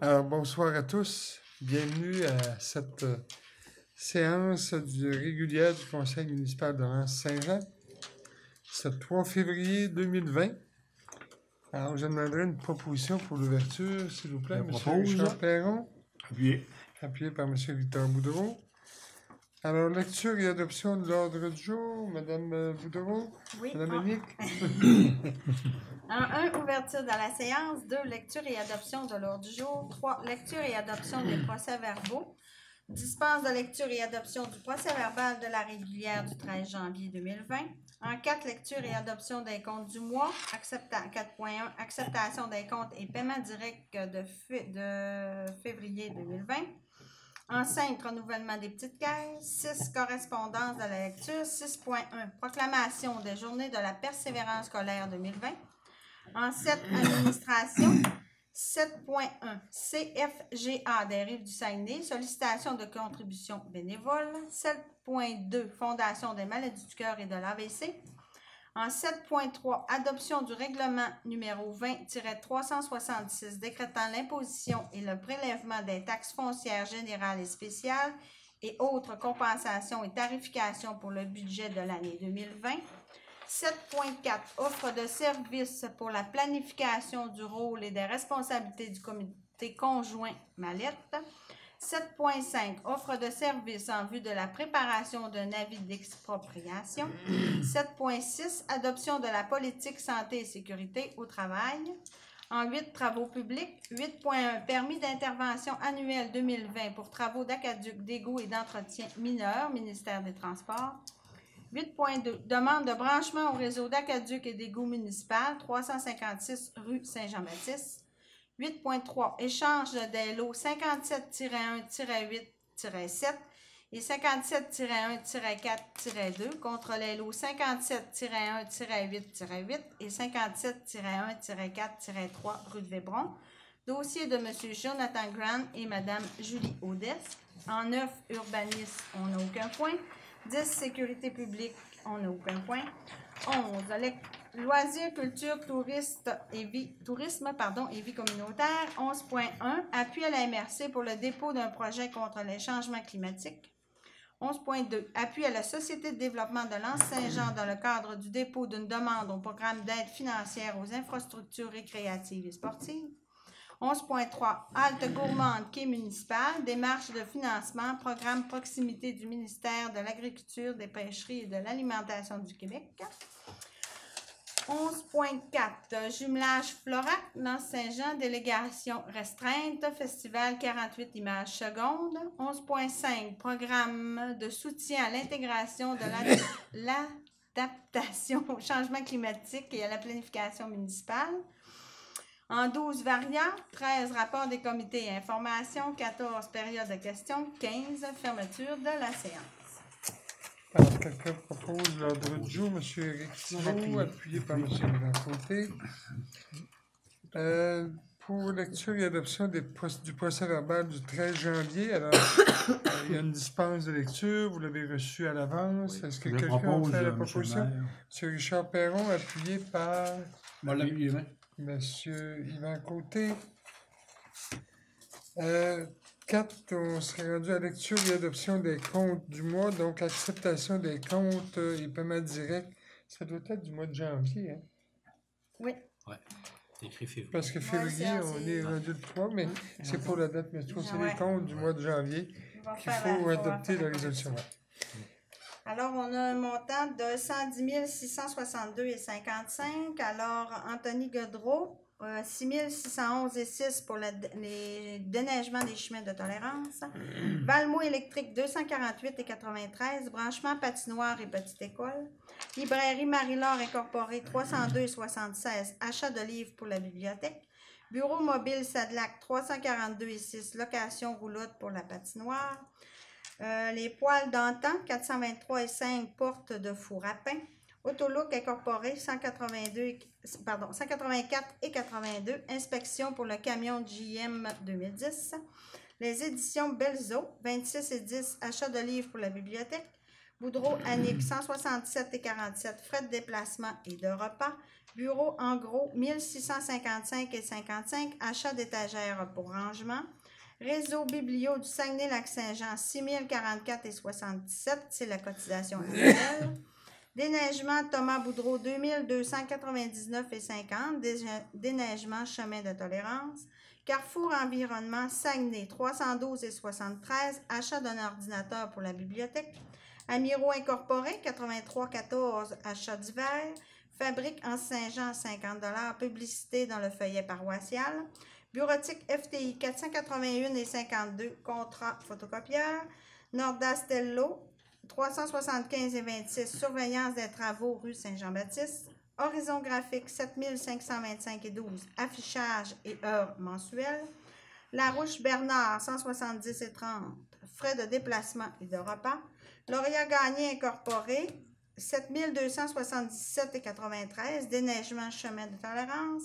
Alors, bonsoir à tous. Bienvenue à cette séance régulière du Conseil municipal de Lens-Saint-Jean. C'est le 3 février 2020. Alors, je demanderai une proposition pour l'ouverture, s'il vous plaît, M. Richard Perron. Appuyé par M. Victor Boudreau. Alors, lecture et adoption de l'ordre du jour. Mme Boudreau. Oui. Mme Annick. En 1, ouverture de la séance. 2, lecture et adoption de l'ordre du jour. 3, lecture et adoption des procès-verbaux. Dispense de lecture et adoption du procès-verbal de la régulière du 13 janvier 2020. En 4, lecture et adoption des comptes du mois. 4.1, acceptation des comptes et paiement direct de février 2020. En 5, renouvellement des petites caisses. 6, correspondance de la lecture. 6.1, proclamation des journées de la persévérance scolaire 2020. En 7, administration. 7.1, CFGA des Rives du Saguenay, sollicitation de contributions bénévoles. 7.2, Fondation des maladies du cœur et de l'AVC. En 7.3, adoption du règlement numéro 20-366 décrétant l'imposition et le prélèvement des taxes foncières générales et spéciales et autres compensations et tarifications pour le budget de l'année 2020. 7.4, offre de services pour la planification du rôle et des responsabilités du comité conjoint Mallette. 7.5, offre de services en vue de la préparation d'un avis d'expropriation. 7.6, adoption de la politique santé et sécurité au travail. En 8, travaux publics. 8.1, permis d'intervention annuel 2020 pour travaux d'aqueduc, d'égouts et d'entretien mineurs, ministère des Transports. 8.2, demande de branchement au réseau d'aqueduc et d'égouts municipal, 356 rue Saint-Jean-Baptiste. 8.3, échange des lots 57-1-8-7 et 57-1-4-2 contre les lots 57-1-8-8 et 57-1-4-3 rue de Vébron. Dossier de M. Jonathan Grant et Mme Julie Audès. En 9, urbanisme, on n'a aucun point. 10, sécurité publique, on n'a aucun point. 11, loisirs, culture, tourisme et vie communautaire. 11.1, appui à la MRC pour le dépôt d'un projet contre les changements climatiques. 11.2, appui à la Société de développement de Lens-Saint-Jean dans le cadre du dépôt d'une demande au programme d'aide financière aux infrastructures récréatives et sportives. 11.3, halte gourmande quai municipal, démarche de financement, programme proximité du ministère de l'Agriculture, des Pêcheries et de l'Alimentation du Québec. 11.4, jumelage Florac, Lens-Saint-Jean, délégation restreinte, festival 48 images secondes. 11.5, programme de soutien à l'intégration de l'adaptation au changement climatique et à la planification municipale. En 12 variantes, 13 rapports des comités et informations, 14 périodes de questions, 15 fermeture de la séance. Alors, quelqu'un propose l'ordre du jour, M. Éric Thibault, appuyé par M. Yvan Côté. Pour lecture et adoption du procès-verbal du 13 janvier, alors, il y a une dispense de lecture, vous l'avez reçu à l'avance. Est-ce que quelqu'un a fait la proposition? M. Richard Perron, appuyé par... M. Yvan Côté. 4, on serait rendu à lecture et adoption des comptes du mois, donc acceptation des comptes et paiement direct. Ça doit être du mois de janvier, hein? Oui. Oui, c'est écrit février. Parce que février, on est rendu le 3, mais c'est pour la date, mais je trouve que c'est les comptes du mois de janvier qu'il faut adopter la résolution. Alors, on a un montant de 110 662,55. Alors, Anthony Godreau, 6 611,6 pour les déneigements des chemins de tolérance. Valmont électrique, 248,93. Branchement patinoire et petite école. Librairie Marie-Laure incorporée, 302,76. Achat de livres pour la bibliothèque. Bureau mobile Sadlac, 342,6. Location roulotte pour la patinoire. Les poêles d'antan, 423,5 portes de four à pain. Autolook incorporé, 184 et 82. Inspection pour le camion JM 2010. Les éditions Belzo, 26 et 10, achat de livres pour la bibliothèque. Boudreau, Annick, 167,47, frais de déplacement et de repas. Bureau, en gros, 1655,55, achat d'étagères pour rangement. Réseau Biblio du Saguenay-Lac-Saint-Jean, 6044,77, c'est la cotisation annuelle. Déneigement Thomas Boudreau, 2299,50, déneigement Chemin de Tolérance. Carrefour Environnement Saguenay, 312,73, achat d'un ordinateur pour la bibliothèque. Amiraux Incorporé, 83,14, achat d'hiver. Fabrique en Saint-Jean, 50 $, publicité dans le feuillet paroissial. Bureautique FTI, 481,52, contrat photocopieur. Nordastello, 375,26, surveillance des travaux rue Saint-Jean-Baptiste. Horizon graphique, 7525,12, affichage et heures mensuelles. Larouche Bernard, 170,30, frais de déplacement et de repas. Lauria Gagné Incorporé, 7277,93, déneigement chemin de tolérance.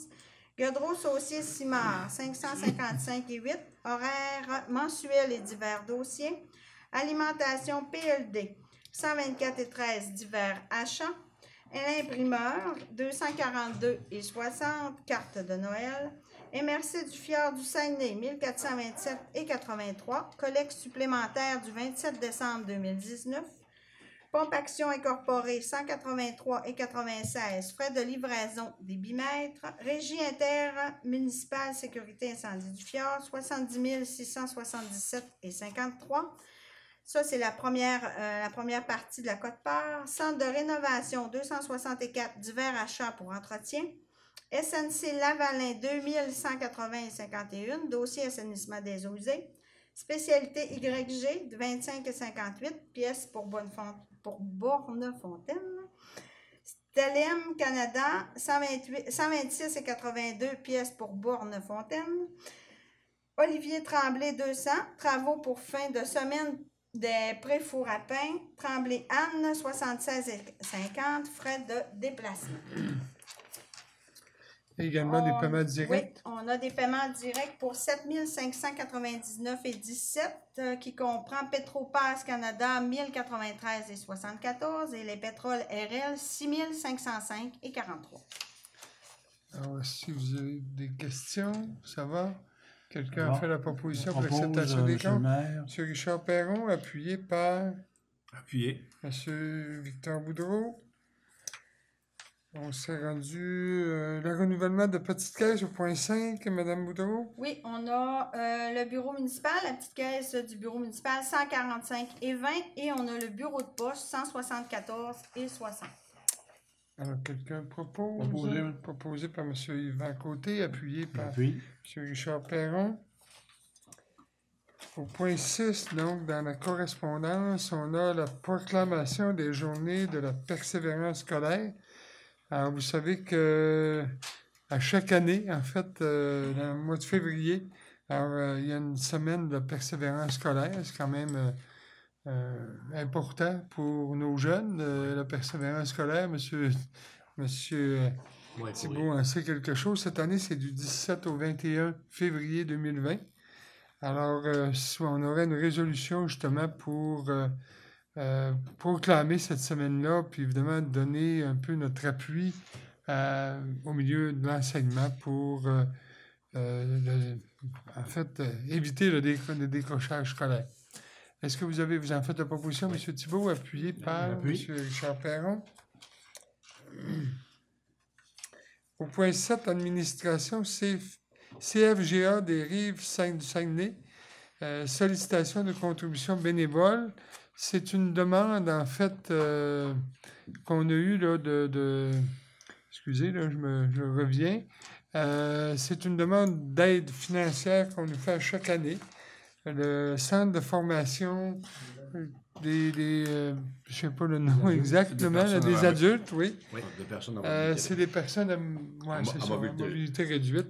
Godreau Saucier Simard, 555,8, horaires mensuels et divers dossiers. Alimentation PLD, 124,13, divers achats. L'imprimeur, 242,60, carte de Noël. MRC du Fjord du Saguenay, 1427,83, collecte supplémentaire du 27 décembre 2019. Pompe Action Incorporée, 183,96, frais de livraison des bimètres. Régie intermunicipale sécurité incendie du Fjord, 70 677,53. Ça, c'est la première partie de la quote-part. Centre de rénovation, 264, divers achats pour entretien. SNC Lavalin, 2180,51, dossier assainissement des eaux usées. Spécialité YG, de 25,58, pièces pour Bornefontaine. Stelem Canada, 126,82, pièces pour Bornefontaine. Olivier Tremblay, 200, travaux pour fin de semaine des pré-fours à pain. Tremblay Anne, 76,50, frais de déplacement. Également des paiements directs. Oui, on a des paiements directs pour 7599,17 qui comprend Petropass Canada 1093,74 et les pétroles RL 6505,43. Alors, si vous avez des questions, ça va? Quelqu'un a fait la proposition pour l'acceptation des comptes? M. Richard Perron, appuyé par... Appuyé. M. Victor Boudreau. On s'est rendu le renouvellement de petite caisse au point 5, Mme Boudreau. Oui, on a le bureau municipal, la petite caisse du bureau municipal, 145,20 et on a le bureau de poste, 174,60. Alors, quelqu'un propose? Proposé par M. Yvan Côté, appuyé par M. Richard Perron. Au point 6, donc, dans la correspondance, on a la proclamation des journées de la persévérance scolaire. Alors, vous savez que à chaque année, en fait, dans le mois de février, alors, il y a une semaine de persévérance scolaire. C'est quand même important pour nos jeunes, la persévérance scolaire. Monsieur Thibault en sait quelque chose. Cette année, c'est du 17 au 21 février 2020. Alors, on aurait une résolution justement pour proclamer cette semaine-là, puis évidemment donner un peu notre appui au milieu de l'enseignement pour, éviter le décrochage scolaire. Est-ce que vous en faites la proposition, M. Thibault, appuyé par M. Richard Perron? Au point 7, administration, CFGA des Rives du Saguenay, sollicitation de contribution bénévole. C'est une demande, en fait, qu'on a eue là, excusez, là, je reviens. C'est une demande d'aide financière qu'on nous fait chaque année. Le centre de formation je ne sais pas le nom exactement, des adultes, oui. Oui, des personnes à mobilité c'est des personnes à mobilité réduite.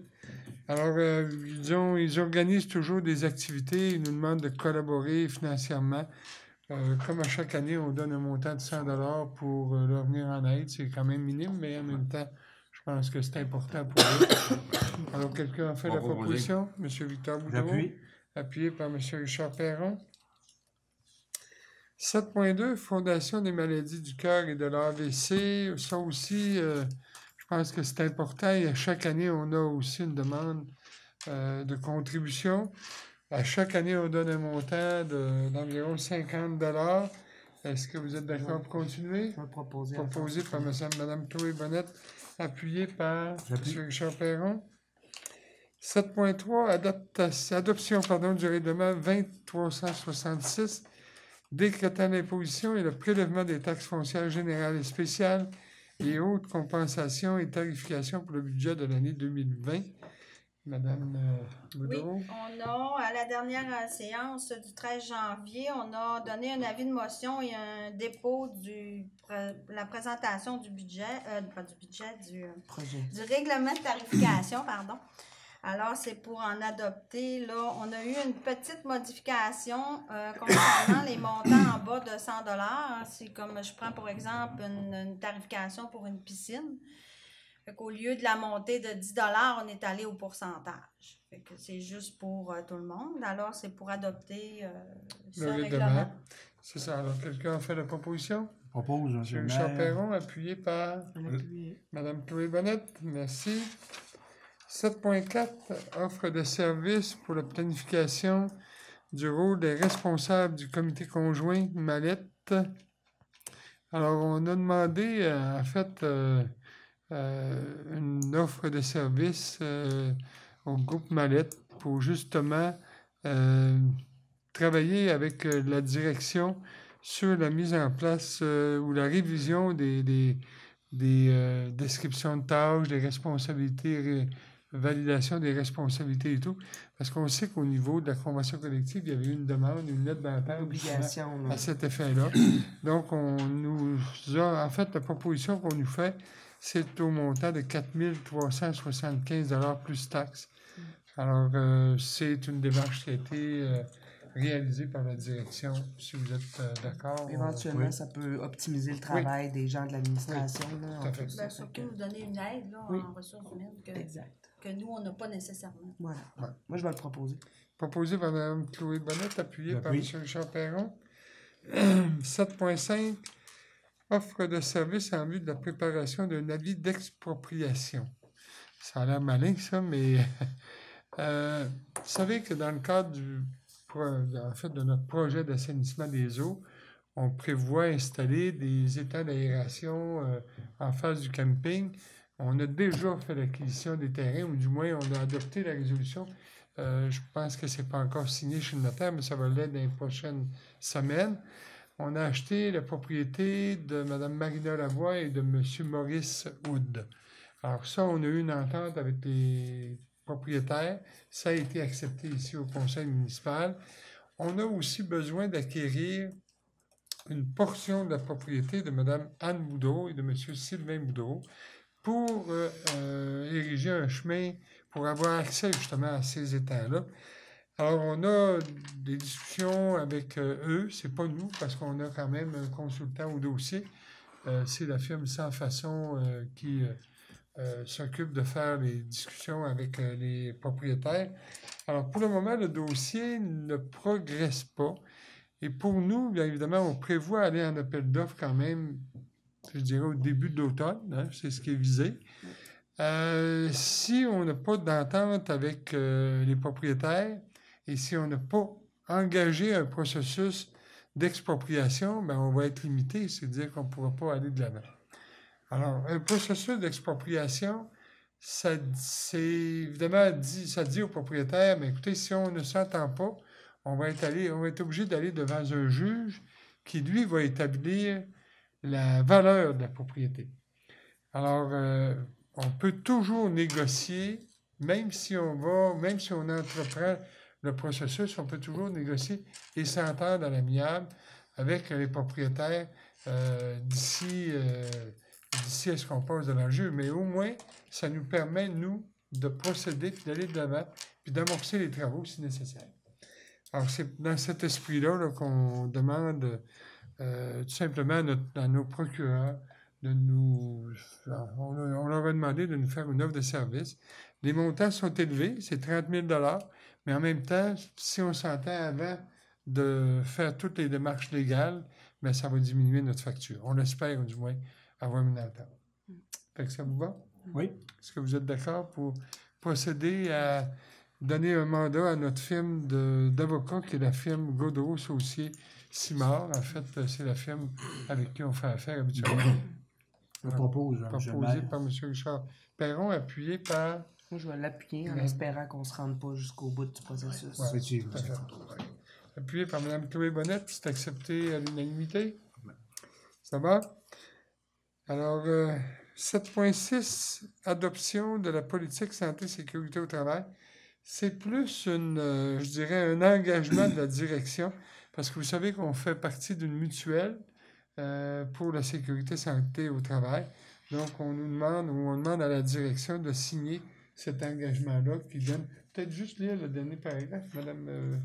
Alors, ils organisent toujours des activités, ils nous demandent de collaborer financièrement. Comme à chaque année, on donne un montant de 100 $ pour leur venir en aide. C'est quand même minime, mais en même temps, je pense que c'est important pour eux. Alors, quelqu'un a fait la proposition? M. Victor Boudreau. appuyé par M. Richard Perron. 7.2, Fondation des maladies du cœur et de l'AVC. Ça aussi, je pense que c'est important. Et à chaque année, on a aussi une demande de contribution. À chaque année, on donne un montant d'environ 50 $. Est-ce que vous êtes d'accord pour continuer? Je vais proposer. Proposé par Mme Chloé Bonnette, appuyé par M. Richard Perron. 7.3, adoption du règlement 2366, décrétant l'imposition et le prélèvement des taxes foncières générales et spéciales et autres compensations et tarifications pour le budget de l'année 2020. Madame Boudreau. Oui, on a, à la dernière séance du 13 janvier, on a donné un avis de motion et un dépôt la présentation du budget, du règlement de tarification, pardon. Alors, c'est pour en adopter. Là, on a eu une petite modification concernant les montants en bas de 100 $. C'est comme, je prends pour exemple une tarification pour une piscine. Au lieu de la montée de 10 $, on est allé au pourcentage. Fait que c'est juste pour tout le monde. Alors, c'est pour adopter ce règlement. C'est ça. Alors, quelqu'un a fait la proposition? Propose, M. Richard Perron, appuyé par Mme Chloé Bonnette. Merci. 7.4, offre de services pour la planification du rôle des responsables du comité conjoint Mallette. Alors, on a demandé, en fait, une offre de service au groupe Mallette pour justement travailler avec la direction sur la mise en place ou la révision des descriptions de tâches, des responsabilités, validation des responsabilités et tout, parce qu'on sait qu'au niveau de la convention collective, il y avait eu une demande, une lettre d'entente à cet effet-là. Donc, on nous a, en fait, la proposition qu'on nous fait, c'est au montant de 4 375 $ plus taxes. Alors, c'est une démarche qui a été réalisée par la direction, si vous êtes d'accord. Éventuellement, ça peut optimiser le travail des gens de l'administration. Oui, tout à fait. Ben, surtout nous donner une aide là, en ressources humaines que nous, on n'a pas nécessairement. Voilà. Ouais. Moi, je vais le proposer. Proposé par Mme Chloé Bonnette, appuyé par M. Richard Perron. 7.5, offre de service en vue de la préparation d'un avis d'expropriation. Ça a l'air malin, ça, mais vous savez que dans le cadre de notre projet d'assainissement des eaux, on prévoit installer des étangs d'aération en face du camping. On a déjà fait l'acquisition des terrains, ou du moins, on a adopté la résolution. Je pense que ce n'est pas encore signé chez le notaire, mais ça va l'être dans les prochaines semaines. On a acheté la propriété de Mme Marina Lavoie et de M. Maurice Houd. Alors ça, on a eu une entente avec les propriétaires. Ça a été accepté ici au conseil municipal. On a aussi besoin d'acquérir une portion de la propriété de Mme Anne Boudreau et de M. Sylvain Boudreau pour ériger un chemin pour avoir accès justement à ces étangs-là. Alors, on a des discussions avec eux, c'est pas nous, parce qu'on a quand même un consultant au dossier. C'est la firme Sans Façon qui s'occupe de faire les discussions avec les propriétaires. Alors, pour le moment, le dossier ne progresse pas. Et pour nous, bien évidemment, on prévoit aller en appel d'offres quand même, je dirais, au début de l'automne. Hein, c'est ce qui est visé. Si on n'a pas d'entente avec les propriétaires et si on n'a pas engagé un processus d'expropriation, ben on va être limité, c'est-à-dire qu'on ne pourra pas aller de l'avant. Alors, un processus d'expropriation, ça dit aux propriétaires, mais écoutez, si on ne s'entend pas, on va être obligé d'aller devant un juge qui, lui, va établir la valeur de la propriété. Alors, on peut toujours négocier, même si on entreprend le processus, on peut toujours négocier et s'entendre à l'amiable avec les propriétaires d'ici à ce qu'on passe devant le juge. Mais au moins, ça nous permet, nous, de procéder, puis d'aller de l'avant, puis d'amorcer les travaux si nécessaire. Alors, c'est dans cet esprit-là qu'on demande tout simplement à nos procureurs on leur a demandé de nous faire une offre de service. Les montants sont élevés, c'est 30 000 $, Mais en même temps, si on s'entend avant de faire toutes les démarches légales, bien, ça va diminuer notre facture. On l'espère, du moins, avoir une entente. Fait que ça vous va? Oui. Est-ce que vous êtes d'accord pour procéder à donner un mandat à notre firme d'avocat, qui est la firme Godreau Saucier Simard? En fait, c'est la firme avec qui on fait affaire habituellement. Je propose, Proposé par M. Richard Perron, appuyé par... Moi, je vais l'appuyer en espérant qu'on ne se rende pas jusqu'au bout du processus. Ouais, Effectivement. tout à fait. Appuyé par Mme Chloé Bonnette, c'est accepté à l'unanimité. Ça va? Alors, 7.6, adoption de la politique santé-sécurité au travail. C'est plus je dirais, un engagement de la direction, parce que vous savez qu'on fait partie d'une mutuelle pour la sécurité santé au travail. Donc, on demande à la direction de signer cet engagement-là qui donne... Peut-être juste lire le dernier paragraphe, Madame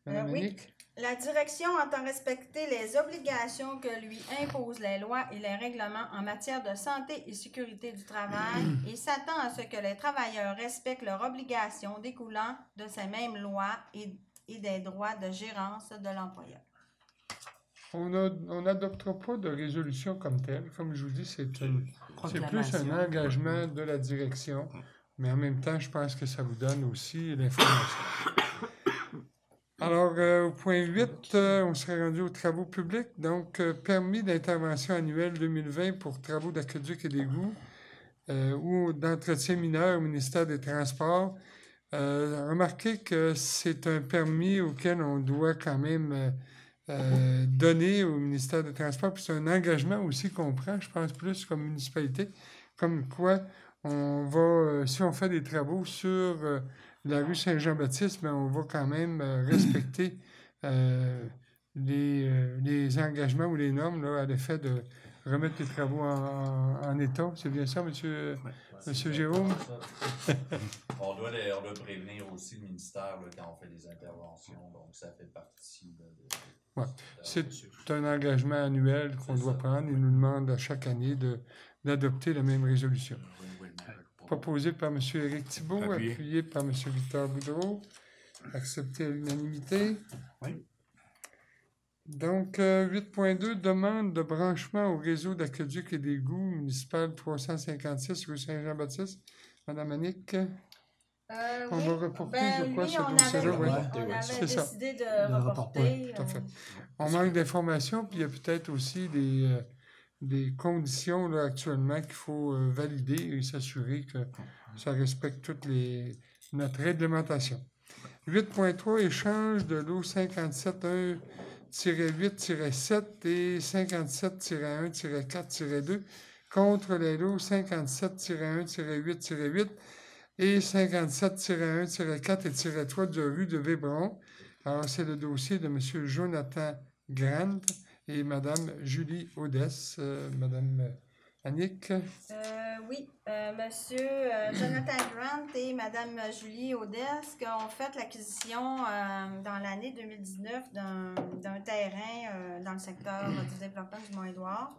Oui. Annick. La direction entend respecter les obligations que lui imposent les lois et les règlements en matière de santé et sécurité du travail et s'attend à ce que les travailleurs respectent leurs obligations découlant de ces mêmes lois et des droits de gérance de l'employeur. On n'adoptera pas de résolution comme telle. Comme je vous dis, c'est plus un engagement de la direction, mais en même temps, je pense que ça vous donne aussi l'information. Alors, au point 8, on serait rendu aux travaux publics. Donc, permis d'intervention annuel 2020 pour travaux d'aqueduc et d'égouts ou d'entretien mineur au ministère des Transports. Remarquez que c'est un permis auquel on doit quand même donner au ministère des Transports. Puis c'est un engagement aussi qu'on prend, je pense, plus comme municipalité, comme quoi on va, si on fait des travaux sur la rue Saint-Jean-Baptiste, ben, on va quand même respecter les engagements ou les normes là, à l'effet de remettre les travaux en état. C'est bien ça, monsieur Jérôme? On doit prévenir aussi le ministère là, quand on fait des interventions, donc ça fait partie c'est un engagement annuel qu'on doit prendre. Il nous demande à chaque année d'adopter la même résolution. Proposé par M. Éric Thibault, appuyé par M. Victor Boudreau, accepté à l'unanimité. Oui. Donc, 8.2, demande de branchement au réseau d'aqueduc et d'égouts municipal 356 rue Saint-Jean-Baptiste. Madame Annick, on va reporter, je crois, ce dossier-là. On avait décidé de reporter. Tout à fait. On manque d'informations, puis il y a peut-être aussi des conditions là, actuellement qu'il faut valider et s'assurer que ça respecte notre réglementation. 8.3, échange de l'eau 57.1-8-7 et 57-1-4-2 contre les lots 57-1-8-8 et 57-1-4 et 3 de rue de Vébron. Alors, c'est le dossier de M. Jonathan Grant et Mme Julie Audès. Madame Annick? Oui, Monsieur Jonathan Grant et Mme Julie Audès ont fait l'acquisition dans l'année 2019 d'un terrain dans le secteur du développement du Mont-Édouard.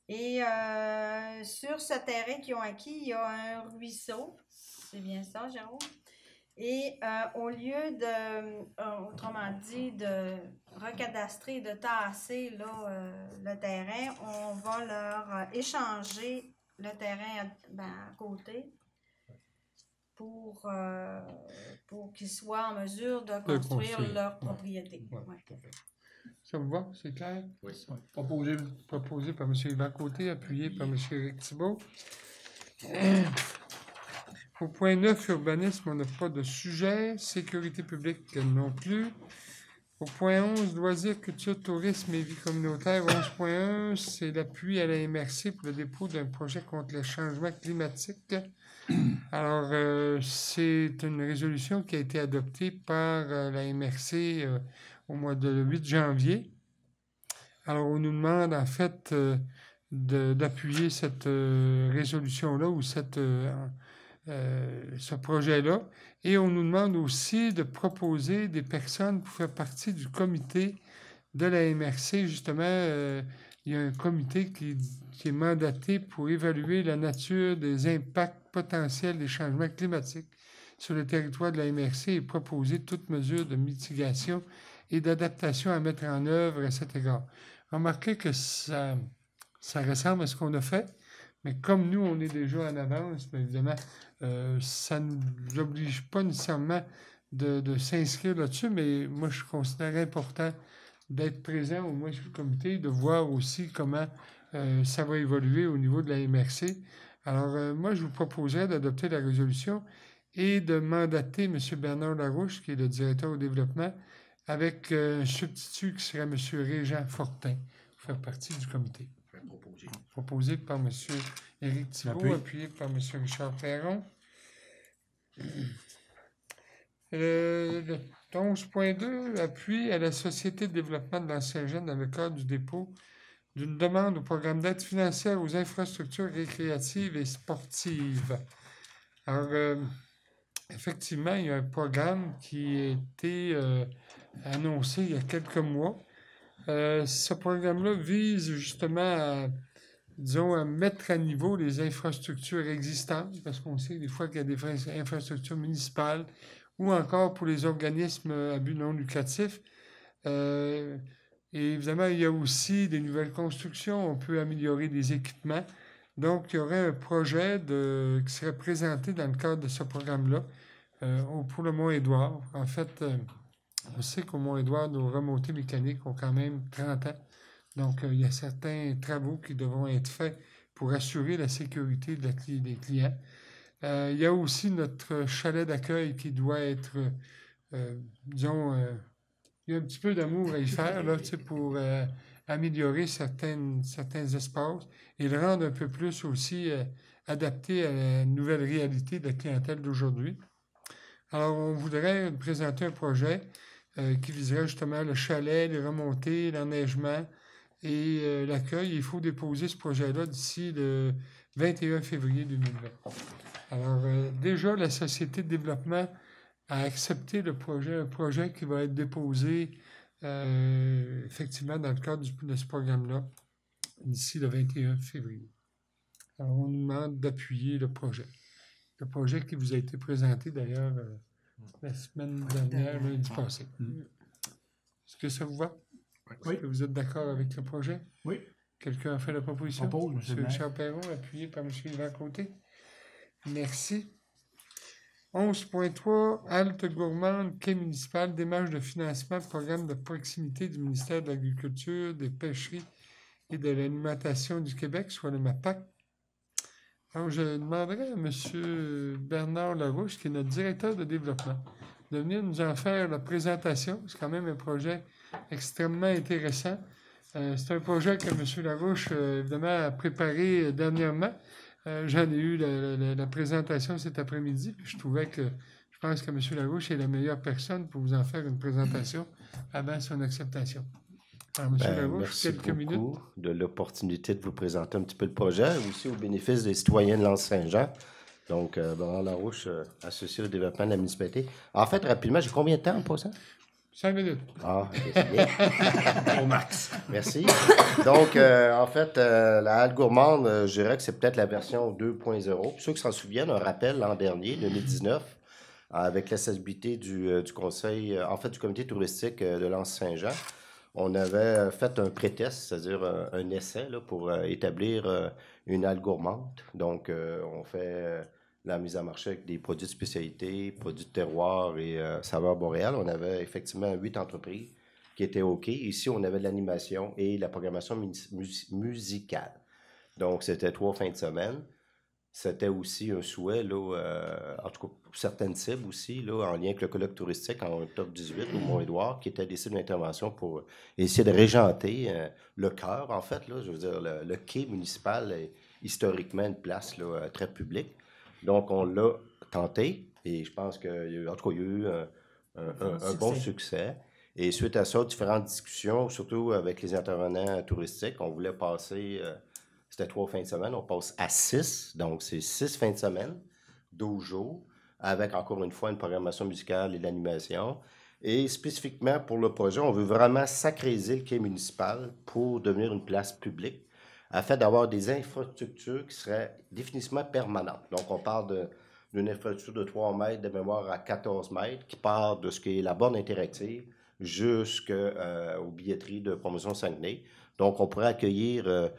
Et sur ce terrain qu'ils ont acquis, il y a un ruisseau. C'est bien ça, Jérôme? Et au lieu autrement dit, de recadastrer, de tasser là, le terrain, on va leur échanger le terrain à côté pour qu'ils soient en mesure de construire leur propriété. Ouais. Ça vous va? C'est clair? Oui. Proposé par M. Yvan Côté, appuyé par M. Éric Thibault. Au point 9, urbanisme, on n'a pas de sujet. Sécurité publique non plus. Au point 11, loisirs, culture, tourisme et vie communautaire. 11.1, c'est l'appui à la MRC pour le dépôt d'un projet contre le changement climatique. Alors, c'est une résolution qui a été adoptée par la MRC au mois de 8 janvier. Alors, on nous demande en fait d'appuyer cette résolution-là ou ce projet-là. Et on nous demande aussi de proposer des personnes pour faire partie du comité de la MRC. Justement, il y a un comité qui est mandaté pour évaluer la nature des impacts potentiels des changements climatiques sur le territoire de la MRC et proposer toute mesure de mitigation et d'adaptation à mettre en œuvre à cet égard. Remarquez que ça ressemble à ce qu'on a fait, mais comme nous, on est déjà en avance, bien évidemment, ça ne nous oblige pas nécessairement de s'inscrire là-dessus, mais moi, je considère important d'être présent au moins sur le comité, de voir aussi comment ça va évoluer au niveau de la MRC. Alors, moi, je vous proposerais d'adopter la résolution et de mandater M. Bernard Larouche, qui est le directeur au développement, avec un substitut qui serait M. Régent Fortin, pour faire partie du comité. Proposé par M. Éric Thibault, appuyé par M. Richard Perron. Le 11.2, appui à la Société de développement de l'Ancien-Jean dans le cadre du dépôt d'une demande au programme d'aide financière aux infrastructures récréatives et sportives. Alors, effectivement, il y a un programme qui a été annoncé il y a quelques mois. Ce programme-là vise justement à, disons, à mettre à niveau les infrastructures existantes, parce qu'on sait des fois qu'il y a des infrastructures municipales ou encore pour les organismes à but non lucratif. Et évidemment, il y a aussi des nouvelles constructions, on peut améliorer des équipements. Donc, il y aurait un projet qui serait présenté dans le cadre de ce programme-là pour le Mont-Édouard. En fait, on sait qu'au Mont-Édouard, nos remontées mécaniques ont quand même 30 ans. Donc, il y a certains travaux qui devront être faits pour assurer la sécurité des clients. Il y a aussi notre chalet d'accueil qui doit être, disons, il y a un petit peu d'amour à y faire là, pour améliorer certains espaces et le rendre un peu plus aussi adapté à la nouvelle réalité de la clientèle d'aujourd'hui. Alors, on voudrait présenter un projet qui viserait justement le chalet, les remontées, l'enneigement et l'accueil. Il faut déposer ce projet-là d'ici le 21 février 2020. Alors, déjà, la Société de développement a accepté un projet qui va être déposé effectivement dans le cadre de ce programme-là d'ici le 21 février. Alors, on nous demande d'appuyer le projet. Le projet qui vous a été présenté d'ailleurs la semaine dernière, lundi passé. Est-ce que ça vous va? Oui. Est-ce que vous êtes d'accord avec le projet? Oui. Quelqu'un a fait la proposition? Propose, M. Richard Perron, appuyé par M. Yvan Côté. Merci. 11.3, halte gourmande, quai municipal, démarche de financement, programme de proximité du ministère de l'Agriculture, des Pêcheries et de l'Alimentation du Québec, soit le MAPAC. Alors, je demanderais à M. Bernard Larouche, qui est notre directeur de développement, de venir nous en faire la présentation. C'est quand même un projet extrêmement intéressant. C'est un projet que M. Larouche, évidemment, a préparé dernièrement. J'en ai eu la présentation cet après-midi, puis je pense que M. Larouche est la meilleure personne pour vous en faire une présentation avant son acceptation. Alors, M. Larouche, merci quelques minutes. beaucoup de l'opportunité de vous présenter un petit peu le projet, aussi au bénéfice des citoyens de l'Anse-Saint-Jean. Donc, Bernard Larouche, associé au développement de la municipalité. En fait, rapidement, j'ai combien de temps pour ça? 5 minutes. Ah, ok, c'est bien. Au max. Merci. Donc, en fait, la halte gourmande, je dirais que c'est peut-être la version 2.0. Pour ceux qui s'en souviennent, un rappel l'an dernier, 2019, avec l'accessibilité du conseil, en fait, du comité touristique de l'Anse-Saint-Jean, on avait fait un pré-test, c'est-à-dire un essai là, pour établir une halte gourmande. Donc, on fait la mise en marché avec des produits de spécialité, produits de terroir et saveurs boréales. On avait effectivement 8 entreprises qui étaient OK. Ici, on avait de l'animation et la programmation musicale. Donc, c'était 3 fins de semaine. C'était aussi un souhait, là, en tout cas pour certaines cibles aussi, là, en lien avec le colloque touristique en octobre 18 au Mont-Édouard, qui était des cibles d'intervention pour essayer de régenter le cœur, en fait. Là, je veux dire, le quai municipal est historiquement une place là, très publique. Donc, on l'a tenté et je pense qu'il y a eu, en tout cas, il y a eu un bon succès. Et suite à ça, différentes discussions, surtout avec les intervenants touristiques, on voulait passer... C'était 3 fins de semaine, on passe à 6, donc c'est 6 fins de semaine, 12 jours, avec encore une fois une programmation musicale et l'animation. Et spécifiquement pour le projet, on veut vraiment sacraliser le quai municipal pour devenir une place publique, afin d'avoir des infrastructures qui seraient définitivement permanentes. Donc on parle d'une infrastructure de 3 mètres de mémoire à 14 mètres qui part de ce qui est la borne interactive jusqu'aux billetteries de promotion Saguenay. Donc, on pourrait accueillir,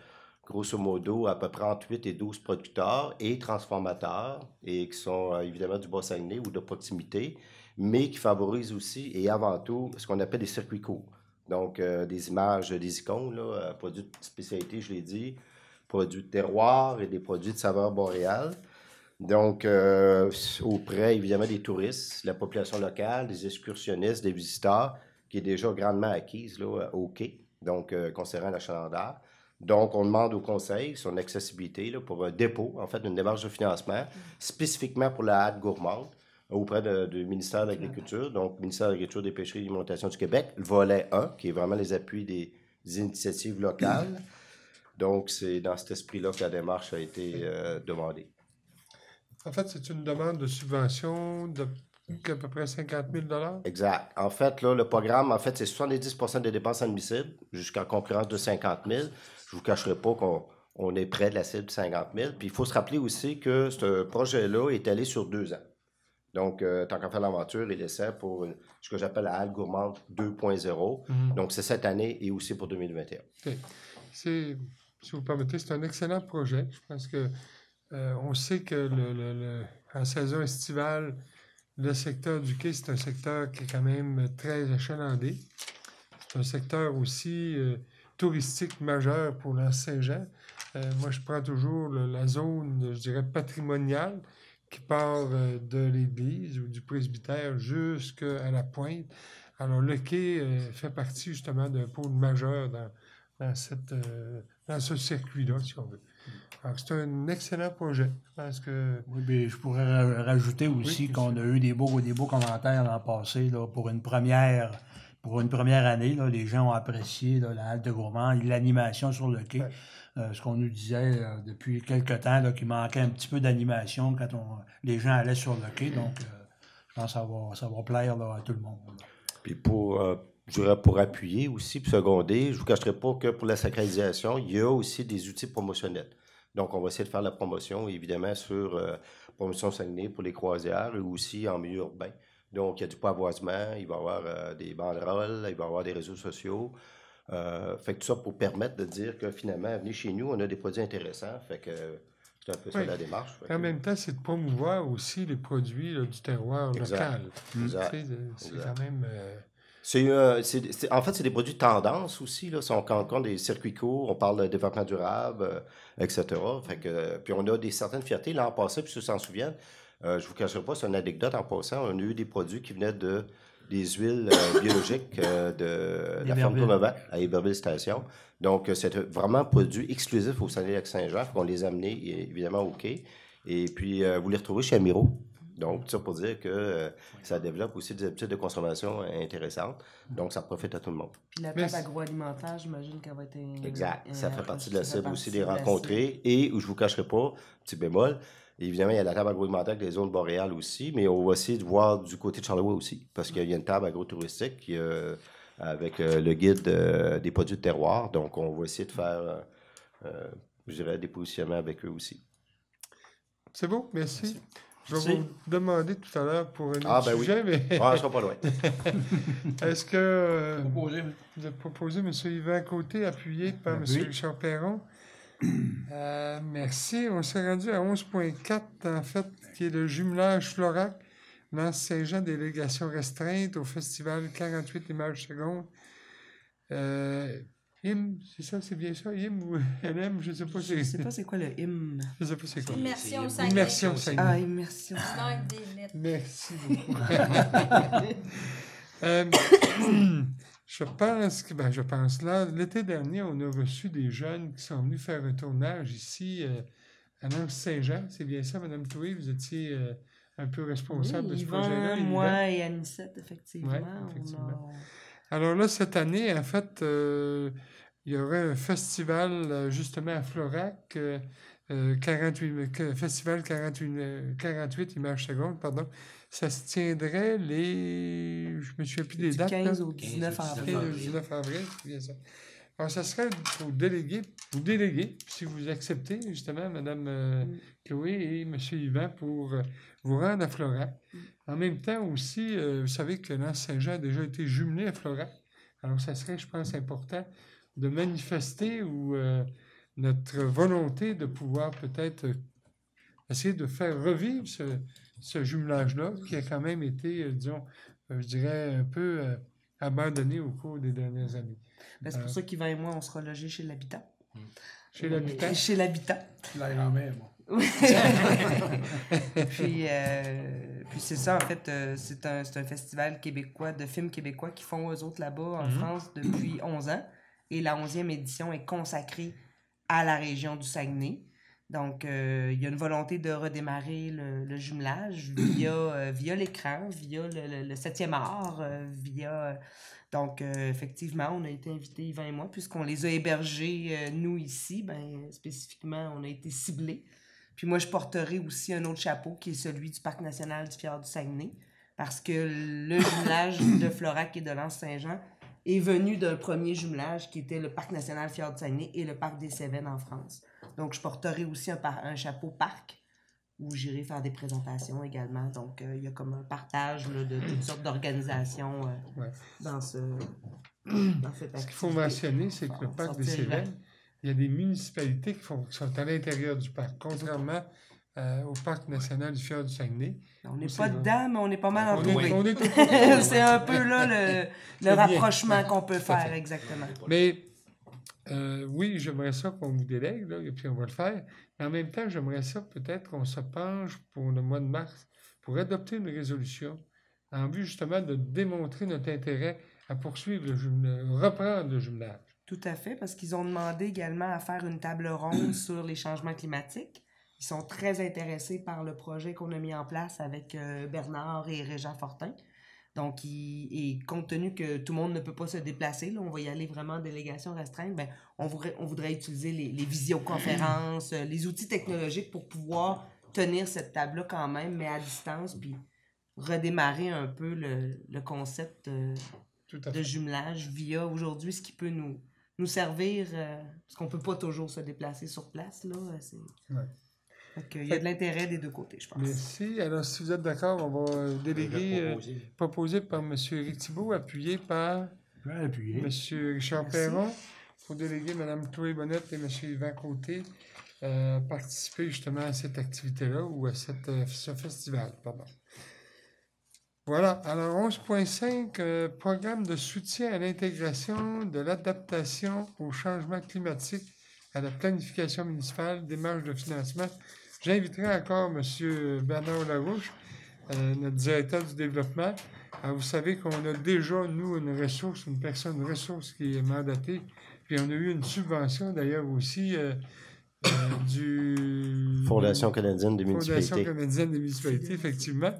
grosso modo, à peu près entre 8 et 12 producteurs et transformateurs, et qui sont évidemment du Bas-Saguenay ou de proximité, mais qui favorisent aussi et avant tout ce qu'on appelle des circuits courts. Donc, des images, des icônes, là, produits de spécialité, je l'ai dit, produits de terroir et des produits de saveur boréale. Donc, auprès, évidemment, des touristes, la population locale, des excursionnistes, des visiteurs, qui est déjà grandement acquise là, au quai, donc concernant l'achalandage. Donc, on demande au conseil son accessibilité là, pour un dépôt, en fait, une démarche de financement, spécifiquement pour la hâte gourmande, auprès du ministère de l'Agriculture, donc ministère de l'Agriculture, des Pêcheries et de l'Alimentation du Québec, le volet 1, qui est vraiment les appuis des initiatives locales. Donc, c'est dans cet esprit-là que la démarche a été demandée. En fait, c'est une demande de subvention d'à peu près 50 000 $. Exact. En fait, là, le programme, en fait, c'est 70% des dépenses admissibles jusqu'en concurrence de 50 000. Je ne vous cacherai pas qu'on est près de la cible de 50 000. Puis, il faut se rappeler aussi que ce projet-là est allé sur 2 ans. Donc, tant qu'à faire l'aventure, il essaie pour ce que j'appelle la halle gourmande 2.0. Donc, c'est cette année et aussi pour 2021. Okay. Si vous permettez, c'est un excellent projet. Je pense que on sait que en saison estivale, le secteur du quai, c'est un secteur qui est quand même très achalandé. C'est un secteur aussi touristique majeur pour l'Anse-Saint-Jean. Moi, je prends toujours la zone, je dirais, patrimoniale qui part de l'église ou du presbytère jusqu'à la pointe. Alors, le quai fait partie justement d'un pôle majeur dans ce circuit-là, si on veut. Alors, c'est un excellent projet. Je pense que... Oui, bien, je pourrais rajouter aussi qu'on a eu des beaux commentaires l'an passé là, pour une première année. Là, les gens ont apprécié là, la halte gourmande, l'animation sur le quai. Ouais. Ce qu'on nous disait depuis quelques temps, là, qu'il manquait un petit peu d'animation quand les gens allaient sur le quai. Donc, je pense que ça va plaire là, à tout le monde. Là. Puis pour appuyer aussi, puis seconder, je ne vous cacherai pas que pour la sacralisation, il y a aussi des outils promotionnels. Donc, on va essayer de faire la promotion, évidemment, sur Promotion Saguenay pour les croisières et aussi en milieu urbain. Donc, il y a du pavoisement, il va y avoir des banderoles, il va y avoir des réseaux sociaux. Fait que tout ça pour permettre de dire que finalement, venez chez nous, on a des produits intéressants. Fait que c'est un peu ça la démarche. En même temps, c'est de promouvoir aussi les produits là, du terroir local. Exact. C'est quand même... en fait, c'est des produits de tendance aussi. Là. On compte des circuits courts, on parle de développement durable, etc. Fait que, puis on a certaines fiertés. L'an passé, puis ceux qui s'en souviennent, je ne vous cacherai pas, c'est une anecdote en passant. On a eu des produits qui venaient des huiles biologiques de la ferme Tourneval à Héberville Station. Donc, c'est vraiment un produit exclusif au Saguenay-Lac-Saint-Jean. On les a amenés, évidemment, au quai. Et puis, vous les retrouvez chez Amiro. Donc, tout ça pour dire que ça développe aussi des habitudes de consommation intéressantes. Donc, ça profite à tout le monde. Puis la table agroalimentaire, j'imagine qu'elle va être... Exact. Ça fait partie de la cible aussi, des rencontrer. Et, où je ne vous cacherai pas, petit bémol, évidemment, il y a la table agroalimentaire avec les zones boréales aussi, mais on va essayer de voir du côté de Charlevoix aussi, parce qu'il y a une table agro-touristique avec le guide des produits de terroir. Donc, on va essayer de faire, je dirais, des positionnements avec eux aussi. C'est beau, merci. Je vais vous demander tout à l'heure pour un autre sujet, mais... Ah, je ne serai pas loin. Est-ce que vous avez proposé M. Yvan Côté, appuyé par M. Richard Perron? Merci. On s'est rendu à 11.4, en fait, qui est le jumelage Florac, L'Anse-Saint-Jean, délégation restreinte au festival 48 images secondes. IM, c'est ça, c'est bien ça, IM ou LM, je ne sais pas. Je ne sais pas c'est quoi le IM. Je ne sais pas c'est quoi. Immersion Saguenay. Immersion Saguenay. Ah, immersion. Sinon, avec des lettres. Merci beaucoup. Je pense là, l'été dernier, on a reçu des jeunes qui sont venus faire un tournage ici à L'Anse-Saint-Jean. C'est bien ça, Mme Toué, vous étiez un peu responsable de ce projet-là. Moi et Anicette, effectivement. Ouais, effectivement. Alors là, cette année, en fait, il y aurait un festival justement à Florac, festival 48 images secondes, pardon. Ça se tiendrait je me souviens plus des dates. 15 au 19 avril. 15 au 19 avril, c'est bien ça. Alors, ça serait pour vous déléguer, si vous acceptez, justement, Mme Chloé et M. Yvan, pour vous rendre à Florac. En même temps aussi, vous savez que l'Anse Saint-Jean a déjà été jumelé à Florac. Alors, ça serait, je pense, important de manifester notre volonté de pouvoir peut-être essayer de faire revivre ce jumelage-là, qui a quand même été, disons, je dirais, un peu abandonné au cours des dernières années. Ben, c'est pour ça qu'Yvan et moi, on sera logés chez l'habitant. Chez l'habitant? Chez l'habitant. La grand-mère, moi. Puis c'est ça, en fait, c'est un festival québécois, de films québécois qui font eux autres là-bas en France depuis 11 ans. Et la 11e édition est consacrée à la région du Saguenay. Donc, il y a une volonté de redémarrer le jumelage via l'écran, via le 7e art, Donc, effectivement, on a été invités, Yvan et moi, puisqu'on les a hébergés, nous, ici, spécifiquement, on a été ciblés. Puis moi, je porterai aussi un autre chapeau, qui est celui du Parc national du Fjord du Saguenay, parce que le jumelage de Florac et de l'Anse Saint-Jean est venu d'un premier jumelage qui était le Parc national Fjord du Saguenay et le Parc des Cévennes en France. Donc, je porterai aussi un chapeau parc où j'irai faire des présentations également. Donc, il y a comme un partage là, de toutes sortes d'organisations dans cette activité. Ce qu'il faut mentionner, c'est que le Parc des Cévennes, il y a des municipalités qui sont à l'intérieur du parc, contrairement au Parc national du Fjord du Saguenay. On n'est pas dedans, mais on est pas mal entouré. On est c'est un peu là le rapprochement qu'on peut faire, exactement. Mais oui, j'aimerais ça qu'on vous délègue, là, et puis on va le faire. Mais en même temps, j'aimerais ça peut-être qu'on se penche pour le mois de mars pour adopter une résolution en vue justement de démontrer notre intérêt à poursuivre reprendre le jumelage. Tout à fait, parce qu'ils ont demandé également à faire une table ronde sur les changements climatiques. Ils sont très intéressés par le projet qu'on a mis en place avec Bernard et Régent Fortin. Donc, et compte tenu que tout le monde ne peut pas se déplacer, là, on va y aller vraiment en délégation restreinte, on voudrait utiliser les visioconférences, les outils technologiques pour pouvoir tenir cette table-là quand même, mais à distance, puis redémarrer un peu le concept de jumelage via aujourd'hui ce qui peut nous servir, parce qu'on ne peut pas toujours se déplacer sur place. Là, il y a de l'intérêt des deux côtés, je pense. Merci. Alors, si vous êtes d'accord, on va déléguer, proposé par M. Éric Thibault, appuyé par M. Richard Perron, pour déléguer Mme Chloé Bonnette et M. Yvan Côté participer justement à cette activité-là ou à ce festival. Pardon. Voilà. Alors, 11.5, programme de soutien à l'intégration de l'adaptation au changement climatique à la planification municipale, démarche de financement. J'inviterai encore M. Bernard Larouche, notre directeur du développement. Alors, vous savez qu'on a déjà, nous, une personne ressource qui est mandatée. Puis on a eu une subvention, d'ailleurs, aussi du... Fondation canadienne des municipalités. Fondation canadienne des municipalités, effectivement.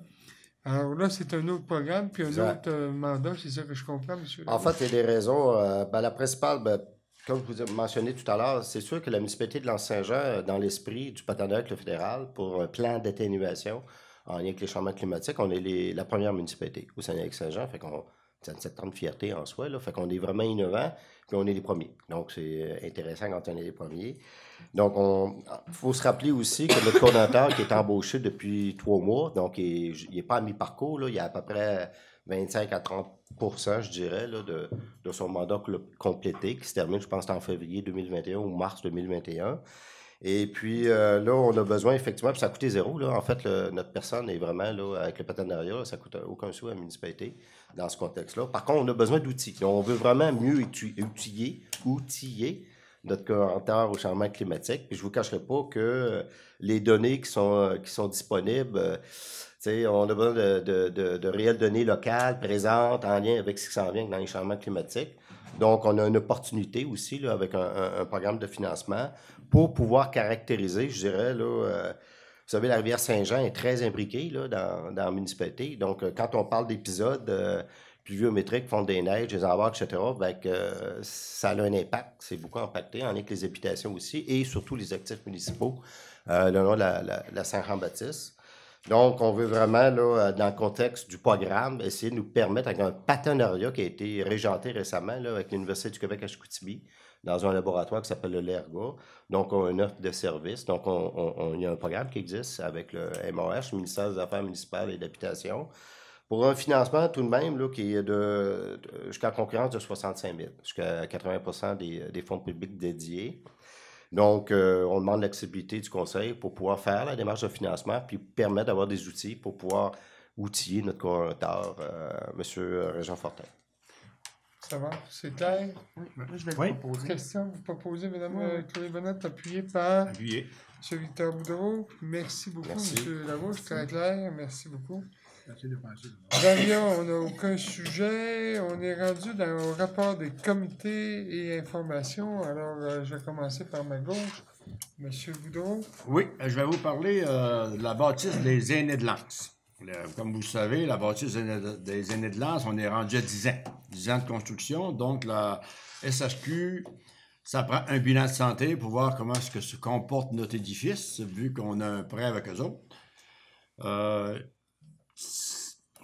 Alors là, c'est un autre programme, puis un autre mandat, c'est ça que je comprends, M. En fait, il y a des raisons. La principale, comme je vous ai mentionné tout à l'heure, c'est sûr que la municipalité de l'Anse-Saint-Jean, dans l'esprit du partenariat avec le fédéral, pour un plan d'atténuation en lien avec les changements climatiques, on est la première municipalité au Saguenay-Lac-Saint-Jean, fait qu'on c'est une certaine fierté en soi, là, fait qu'on est vraiment innovant, puis on est les premiers. Donc, c'est intéressant quand on est les premiers. Donc, il faut se rappeler aussi que notre coordonnateur qui est embauché depuis 3 mois, donc il n'est pas à mi-parcours, là, il y a à peu près 25 à 30%, je dirais, là, de son mandat complété, qui se termine, je pense, en février 2021 ou mars 2021. Et puis là, on a besoin, effectivement, puis ça a coûté zéro. Là. En fait, notre personne est vraiment, là, avec le partenariat, là, ça ne coûte aucun sou à la municipalité dans ce contexte-là. Par contre, on a besoin d'outils. On veut vraiment mieux outiller notre coordonnateur au changement climatique. Puis je ne vous cacherai pas que les données qui sont disponibles, on a besoin de réelles données locales, présentes, en lien avec ce qui s'en vient dans les changements climatiques. Donc, on a une opportunité aussi là, avec un programme de financement pour pouvoir caractériser, je dirais, là, vous savez, la rivière Saint-Jean est très imbriquée là, dans la municipalité. Donc, quand on parle d'épisodes pluviométriques, fonte des neiges, des embarques, etc., ça a un impact. C'est beaucoup impacté, en lien avec les habitations aussi, et surtout les actifs municipaux le long de la Saint-Jean-Baptiste. Donc, on veut vraiment, là, dans le contexte du programme, essayer de nous permettre, avec un partenariat qui a été régenté récemment là, avec l'Université du Québec à Chicoutimi, dans un laboratoire qui s'appelle le LERGA. Donc, on a une offre de service. Donc, il y a un programme qui existe avec le MOH, le Ministère des Affaires municipales et de l'Habitation, pour un financement tout de même là, qui est jusqu'à concurrence de 65 000, jusqu'à 80 des fonds publics dédiés. Donc, on demande l'accessibilité du conseil pour pouvoir faire la démarche de financement puis permettre d'avoir des outils pour pouvoir outiller notre coordonnateur, M. Régent Fortin. Ça va? C'est clair? Oui, je vais le Oui. proposer. Question proposée, Mme Oui. Chloé Bonnette, appuyée par Appuyé. M. Victor Boudreau. Merci beaucoup, Merci. M. Larouche. Très clair. Merci beaucoup. Merci de penser. Daria, on n'a aucun sujet. On est rendu au rapport des comités et informations. Alors, je vais commencer par ma gauche. M. Boudreau. Oui, je vais vous parler de la bâtisse des Aînés de Lens. Comme vous le savez, la bâtisse des Aînés de Lens, on est rendu à 10 ans. 10 ans de construction. Donc, la SHQ, ça prend un bilan de santé pour voir comment est-ce que se comporte notre édifice, vu qu'on a un prêt avec eux autres.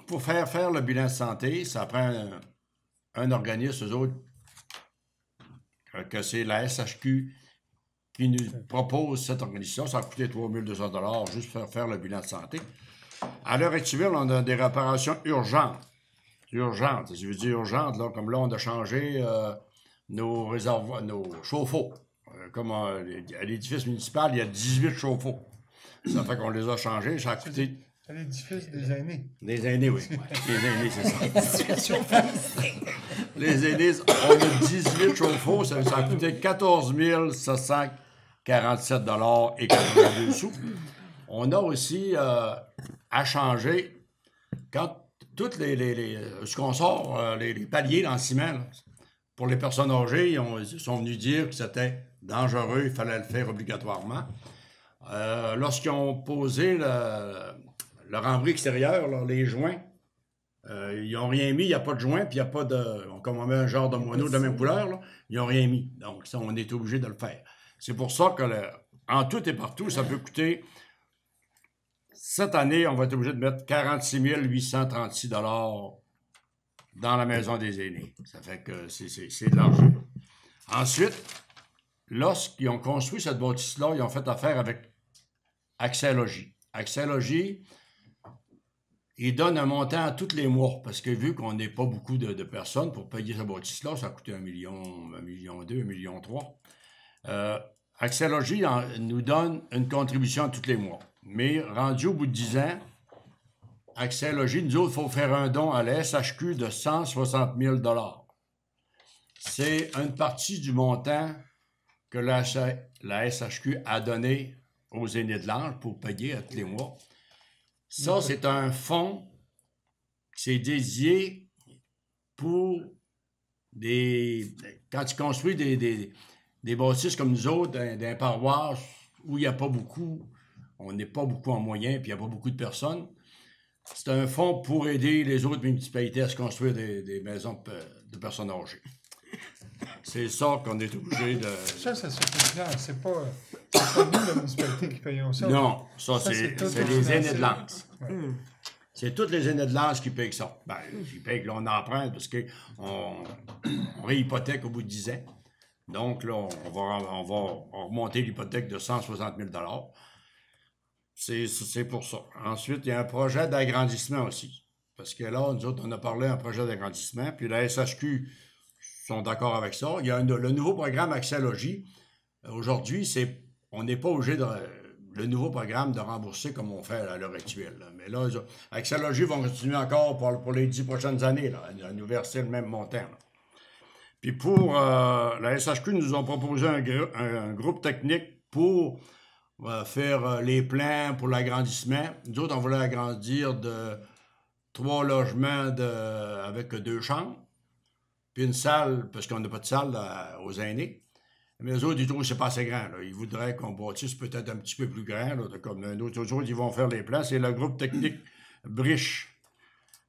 Pour faire le bilan de santé, ça prend un organisme, eux autres, que c'est la SHQ qui nous propose cette organisation. Ça a coûté 3 200 $ juste pour faire le bilan de santé. À l'heure actuelle, on a des réparations urgentes. Urgentes, je veux dire urgentes, là, comme là, on a changé nos réservoirs, nos chauffe-eau. Comme à l'édifice municipal, il y a 18 chauffe-eau. Ça fait qu'on les a changés. Ça a coûté... À l'édifice des aînés. Les aînés, oui. Les aînés, c'est ça. Les aînés, on a 18 chauffe-eau, ça a coûté 14 747 $ et 82 sous. On a aussi à changer, quand toutes ce qu'on sort, les paliers dans le ciment, là, pour les personnes âgées, ils sont venus dire que c'était dangereux, il fallait le faire obligatoirement. Lorsqu'ils ont posé le rembris extérieur, là, les joints, ils n'ont rien mis, il n'y a pas de joint, puis il n'y a pas de... Comme on met un genre de moineau de la même couleur, là, ils n'ont rien mis. Donc, ça, on est obligé de le faire. C'est pour ça que, en tout et partout, ça peut coûter... Cette année, on va être obligé de mettre 46 836 $ dans la maison des aînés. Ça fait que c'est de l'argent. Ensuite, lorsqu'ils ont construit cette bâtisse-là, ils ont fait affaire avec Accès Logis. Accès Logis, ils donnent un montant tous les mois, parce que vu qu'on n'est pas beaucoup de personnes pour payer cette bâtisse-là, ça a coûté 1 million, 1,2 million, 1,3 million. Accès Logis nous donne une contribution tous les mois. Mais rendu au bout de 10 ans, Accès Logis, nous autres, il faut faire un don à la SHQ de 160 000 $. C'est une partie du montant que la SHQ a donné aux aînés de l'Ange pour payer à tous les mois. Ça, c'est un fonds qui s'est dédié pour quand tu construis des bâtisses comme nous autres, d'un paroisse où il n'y a pas beaucoup, on n'est pas beaucoup en moyens, puis il n'y a pas beaucoup de personnes. C'est un fonds pour aider les autres municipalités à se construire des maisons de personnes âgées. C'est ça qu'on est obligé de... Ça se fait clair. C'est pas nous, la municipalité, qui payons ça. Non, c'est les aînés de Lens. Ouais. C'est toutes les aînés de Lens qui payent ça. Ben, ils payent, là, on emprunte parce qu'on réhypothèque au bout de 10 ans. Donc, là, on va remonter l'hypothèque de 160 000 $. C'est pour ça. Ensuite, il y a un projet d'agrandissement aussi. Parce que là, nous autres, on a parlé d'un projet d'agrandissement, puis la SHQ sont d'accord avec ça. Il y a le nouveau programme Accès Logis. Aujourd'hui, on n'est pas obligé le nouveau programme de rembourser comme on fait à l'heure actuelle. Là. Mais là, Accès Logis vont continuer encore pour les 10 prochaines années, là, à nous verser le même montant. Là. Puis pour la SHQ, nous ont proposé un groupe technique pour faire les plans pour l'agrandissement. Nous autres, on voulait agrandir de 3 logements avec 2 chambres, puis une salle, parce qu'on n'a pas de salle aux aînés. Mais eux autres, ils trouvent que c'est pas assez grand. Là. Ils voudraient qu'on bâtisse peut-être un petit peu plus grand, là, comme un autre. Eux autres, ils vont faire les plans. C'est le groupe technique Briche.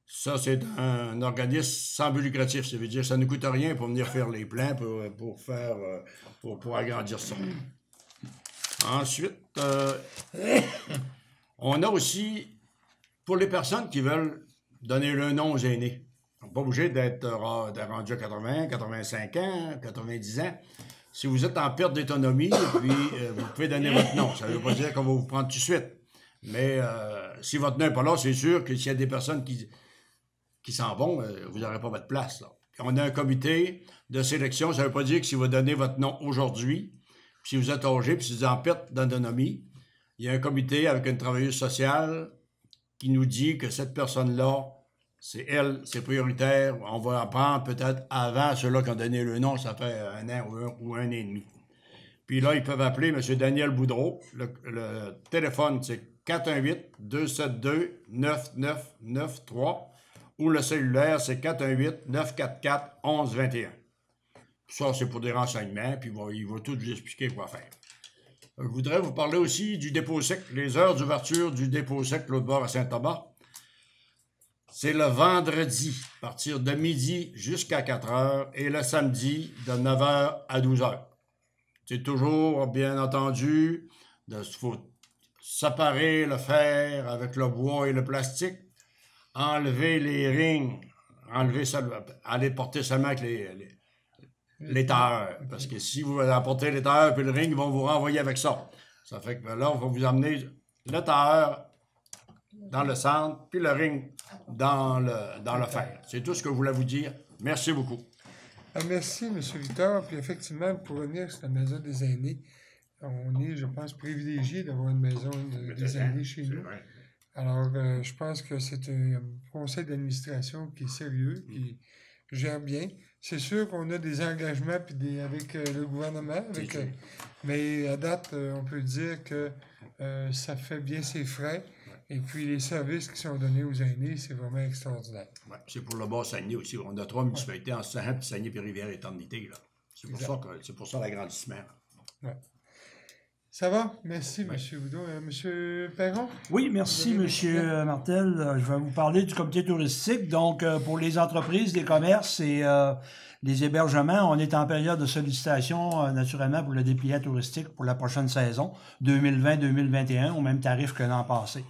Ça, c'est un organisme sans but lucratif. Ça veut dire que ça ne coûte rien pour venir faire les plans pour agrandir ça. Ensuite, on a aussi pour les personnes qui veulent donner le nom aux aînés, on n'est pas obligé d'être rendu à 80, 85 ans, 90 ans. Si vous êtes en perte d'autonomie, puis vous pouvez donner votre nom. Ça ne veut pas dire qu'on va vous prendre tout de suite. Mais si votre nom n'est pas là, c'est sûr que s'il y a des personnes qui s'en vont, vous n'aurez pas votre place. Là. On a un comité de sélection. Ça ne veut pas dire que si vous donnez votre nom aujourd'hui, si vous êtes âgé, puis si vous êtes en perte d'autonomie, il y a un comité avec une travailleuse sociale qui nous dit que cette personne-là, c'est prioritaire. On va en prendre peut-être avant ceux-là qui ont donné le nom, ça fait 1 an ou 1 an et demi. Puis là, ils peuvent appeler M. Daniel Boudreau. Le téléphone, c'est 418-272-9993 ou le cellulaire, c'est 418-944-1121. Ça, c'est pour des renseignements, puis il va tout vous expliquer quoi faire. Je voudrais vous parler aussi du dépôt sec, les heures d'ouverture du dépôt sec, l'autre bord à Saint-Thomas. C'est le vendredi, à partir de midi jusqu'à 4 heures, et le samedi, de 9 heures à 12 heures. C'est toujours, bien entendu, il faut séparer le fer avec le bois et le plastique, enlever les rings, aller porter seulement avec les tailleurs. Parce que si vous apportez les tailleurs puis le ring, ils vont vous renvoyer avec ça. Ça fait que là, on va vous amener le tailleur dans le centre, puis le ring dans le fer. C'est tout ce que je voulais vous dire. Merci beaucoup. Merci, M. Victor. Puis effectivement, pour revenir sur la maison des aînés, on est, je pense, privilégié d'avoir une maison des aînés chez nous. Vrai. Alors, je pense que c'est un conseil d'administration qui est sérieux, qui gère bien. C'est sûr qu'on a des engagements puis avec le gouvernement, mais à date, on peut dire que ça fait bien ses frais. Et puis, les services qui sont donnés aux aînés, c'est vraiment extraordinaire. Ouais, c'est pour le Bas-Saguenay aussi. On a 3 municipalités en Saguenay, Saguenay et Rivière-Éternité. C'est pour ça l'agrandissement. Ouais. Ça va? Merci, M. Boudreau. M. Perron? Oui, merci, M. Martel. Je vais vous parler du comité touristique. Donc, pour les entreprises, les commerces et les hébergements, on est en période de sollicitation, naturellement, pour le dépliant touristique pour la prochaine saison, 2020-2021, au même tarif que l'an passé.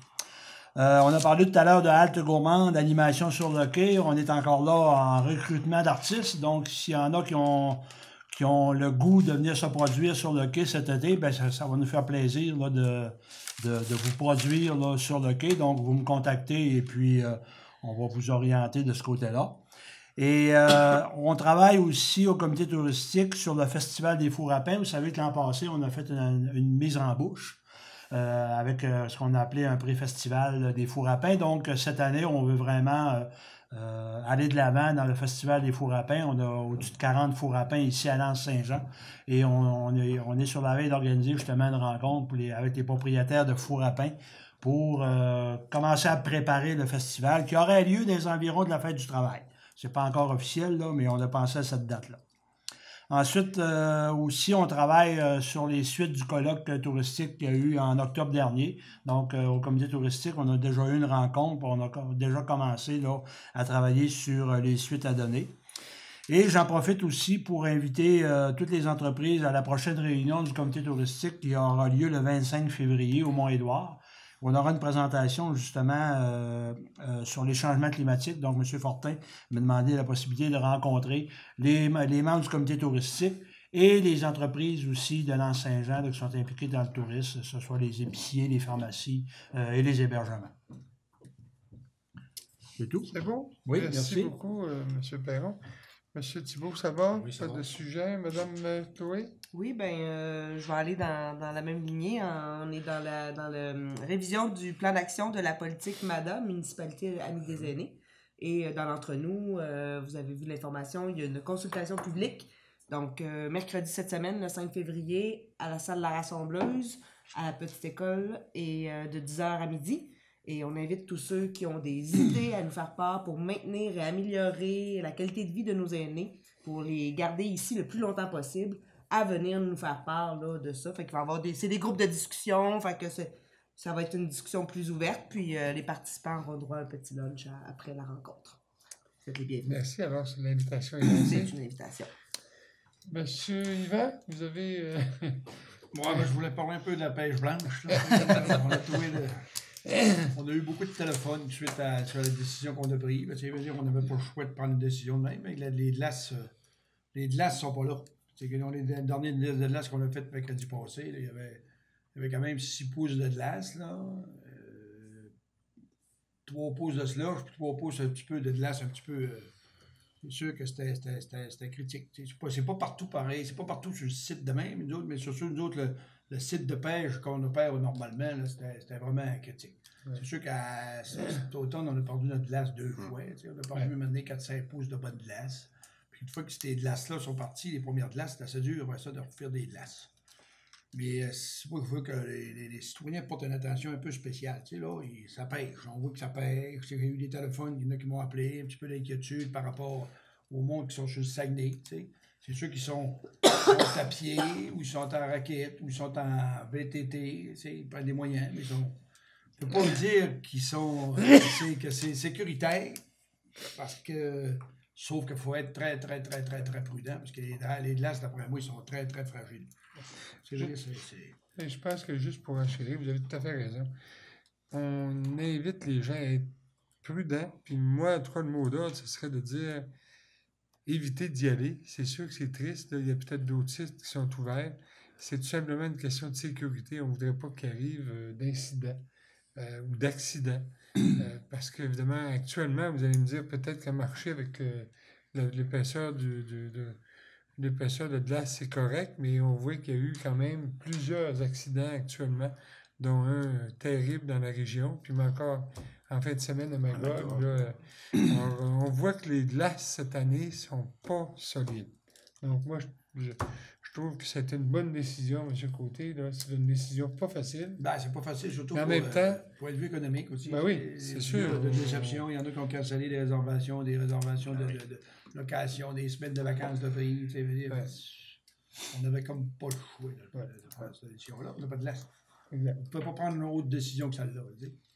On a parlé tout à l'heure de halte gourmande, d'animation sur le quai. On est encore là en recrutement d'artistes. Donc, s'il y en a qui ont le goût de venir se produire sur le quai cet été, ben ça va nous faire plaisir là, de vous produire là, sur le quai. Donc, vous me contactez et puis on va vous orienter de ce côté-là. Et on travaille aussi au comité touristique sur le Festival des Fours à pain. Vous savez que l'an passé, on a fait une mise en bouche avec ce qu'on a appelé un pré-festival des Fours à pain. Donc, cette année, on veut vraiment aller de l'avant dans le Festival des Fours à pain. On a au-dessus de 40 fours à pain ici à Lens-Saint-Jean. Et on est sur la veille d'organiser justement une rencontre avec les propriétaires de fours à pain pour commencer à préparer le festival qui aurait lieu dans les environs de la Fête du travail. C'est pas encore officiel, là, mais on a pensé à cette date-là. Ensuite, aussi, on travaille sur les suites du colloque touristique qu'il y a eu en octobre dernier. Donc, au comité touristique, on a déjà eu une rencontre, on a déjà commencé là, à travailler sur les suites à donner. Et j'en profite aussi pour inviter toutes les entreprises à la prochaine réunion du comité touristique qui aura lieu le 25 février au Mont-Édouard. On aura une présentation justement sur les changements climatiques. Donc, M. Fortin m'a demandé la possibilité de rencontrer les membres du comité touristique et les entreprises aussi de Lens-Saint-Jean qui sont impliquées dans le tourisme, que ce soit les épiciers, les pharmacies et les hébergements. C'est tout? C'est bon? Oui, merci beaucoup, M. Perron. M. Thibault, ça va? Oui, ça Pas va. de sujet. Mme Chloé? Oui, je vais aller dans la même lignée. On est dans la révision du plan d'action de la politique MADA, Municipalité Amis des aînés. Et dans l'entre-nous, vous avez vu l'information, il y a une consultation publique. Donc, mercredi cette semaine, le 5 février, à la salle La Rassembleuse, à la Petite École, et de 10h à midi. Et on invite tous ceux qui ont des idées à nous faire part pour maintenir et améliorer la qualité de vie de nos aînés, pour les garder ici le plus longtemps possible, à venir nous faire part là, de ça. Fait qu'il va y avoir c'est des groupes de discussion, fait que ça va être une discussion plus ouverte, puis les participants auront droit à un petit lunch après la rencontre. C'était bien. Merci. Alors, c'est l'invitation. est lancée. C'est une invitation. Monsieur Yvan, vous avez... Moi, je voulais parler un peu de la pêche blanche. Là. On a trouvé On a eu beaucoup de téléphones suite sur la décision qu'on a prise. Tu sais, veut dire, on n'avait pas le choix de prendre une décision de même. Mais les glaces sont pas là. C'est que les dernières glaces de glace qu'on a faites mercredi passé, là, il y avait quand même 6 pouces de glace, là. 3 pouces de slush, puis 3 pouces un petit peu de glace, un petit peu. C'est sûr que c'était critique. C'est pas partout pareil, c'est pas partout sur le site de même, mais surtout nous autres, le site de pêche qu'on opère normalement, là, c'était vraiment critique. Ouais. C'est sûr qu'à cet automne, on a perdu notre glace 2 fois. On a perdu maintenant 4-5 pouces de bonne glace. Puis une fois que ces glaces-là sont parties, les premières glaces, c'était assez dur après ça de refaire des glaces. Mais c'est pas qu'il faut que les citoyens portent une attention un peu spéciale. Tu sais, là, ça pêche. On voit que ça pêche. J'ai eu des téléphones, il y en a qui m'ont appelé, un petit peu d'inquiétude par rapport au monde qui sont sur le Saguenay. Tu sais. C'est ceux qui sont à pied, ou ils sont en raquette, ou ils sont en VTT. Tu sais, ils prennent des moyens, mais on ne peut pas me dire que c'est sécuritaire, parce que, sauf qu'il faut être très, très, très, très, très prudent, parce que les glaces, d'après moi, ils sont très, très fragiles. Je pense que juste pour achever, vous avez tout à fait raison. On invite les gens à être prudents. Puis moi, en tout cas, le mot d'ordre, ce serait de dire évitez d'y aller. C'est sûr que c'est triste. Là, il y a peut-être d'autres sites qui sont ouverts. C'est tout simplement une question de sécurité. On ne voudrait pas qu'il arrive d'incidents ou d'accidents. Parce qu'évidemment, actuellement, vous allez me dire peut-être qu'à marcher avec l'épaisseur l'épaisseur de glace, c'est correct, mais on voit qu'il y a eu quand même plusieurs accidents actuellement, dont un terrible dans la région. Puis encore en fin de semaine à Magog, là, on voit que les glaces cette année sont pas solides. Donc moi, je trouve que c'était une bonne décision, M. Côté. Là. C'est une décision pas facile. Ben, c'est pas facile, surtout mais en même temps, point de vue économique aussi. Ben oui, c'est sûr. De déception, il y en a qui ont cancellé des réservations de location, des semaines de vacances de pays. Ouais. On n'avait comme pas le choix de prendre cette décision-là. On n'a pas de glace. On ne peut pas prendre une autre décision que celle-là.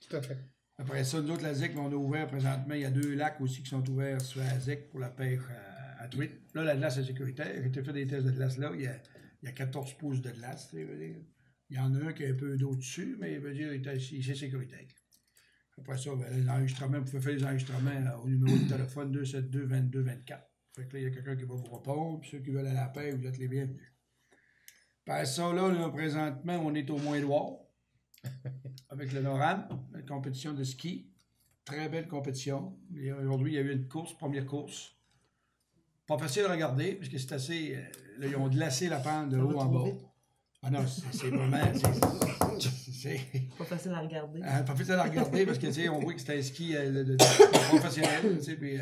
Tout à fait. Après ça, nous autres, la ZEC, on a ouvert présentement, il y a 2 lacs aussi qui sont ouverts sur la ZEC pour la pêche à truite. Là, la glace est sécuritaire. J'ai fait des tests de glace là, il y a 14 pouces de glace. Il y en a un qui a un peu d'eau dessus, mais c'est sécuritaire. Après ça, les enregistrements, vous pouvez faire les enregistrements au numéro de téléphone 272-22-24. Fait que là, il y a quelqu'un qui va vous répondre, puis ceux qui veulent aller à la pêche, vous êtes les bienvenus. Après ça, là, présentement, on est au Moindroir, avec le NORAM, la compétition de ski. Très belle compétition. Aujourd'hui, il y a eu une course, première course. Pas facile à regarder, parce que c'est assez... là, ils ont glacé la pente de haut en bas. Ah non, c'est vraiment... C'est pas facile à regarder. Pas facile à regarder, parce que, tu sais, on voit que c'est un ski professionnel, tu sais, puis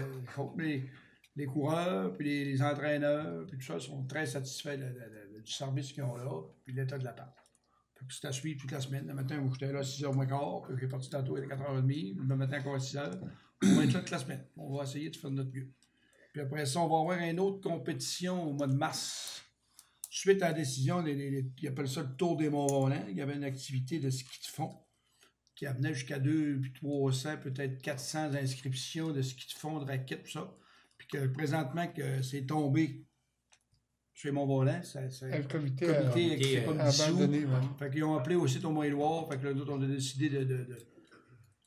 les coureurs, puis les entraîneurs, puis tout ça, sont très satisfaits du service qu'ils ont là, puis de l'état de la pente. C'est à suivre toute la semaine. Le matin, où j'étais là à 6h moins quart, j'ai parti tantôt à 4h30, le matin encore à 6h. On va être là toute la semaine. On va essayer de faire de notre mieux. Puis après ça, on va avoir une autre compétition au mois de mars. Suite à la décision, ils appellent ça le Tour des Monts-Rollants. Il y avait une activité de ski de fond qui amenait jusqu'à 200, puis 300, peut-être 400 inscriptions de ski de fond, de raquettes, tout ça. Puis que présentement, que c'est tombé chez Mont-Roland, le comité qui s'est comme abandonné. Ouais. Fait qu'ils ont appelé aussi au Moyen-Loire. Fait que là, nous, on a décidé de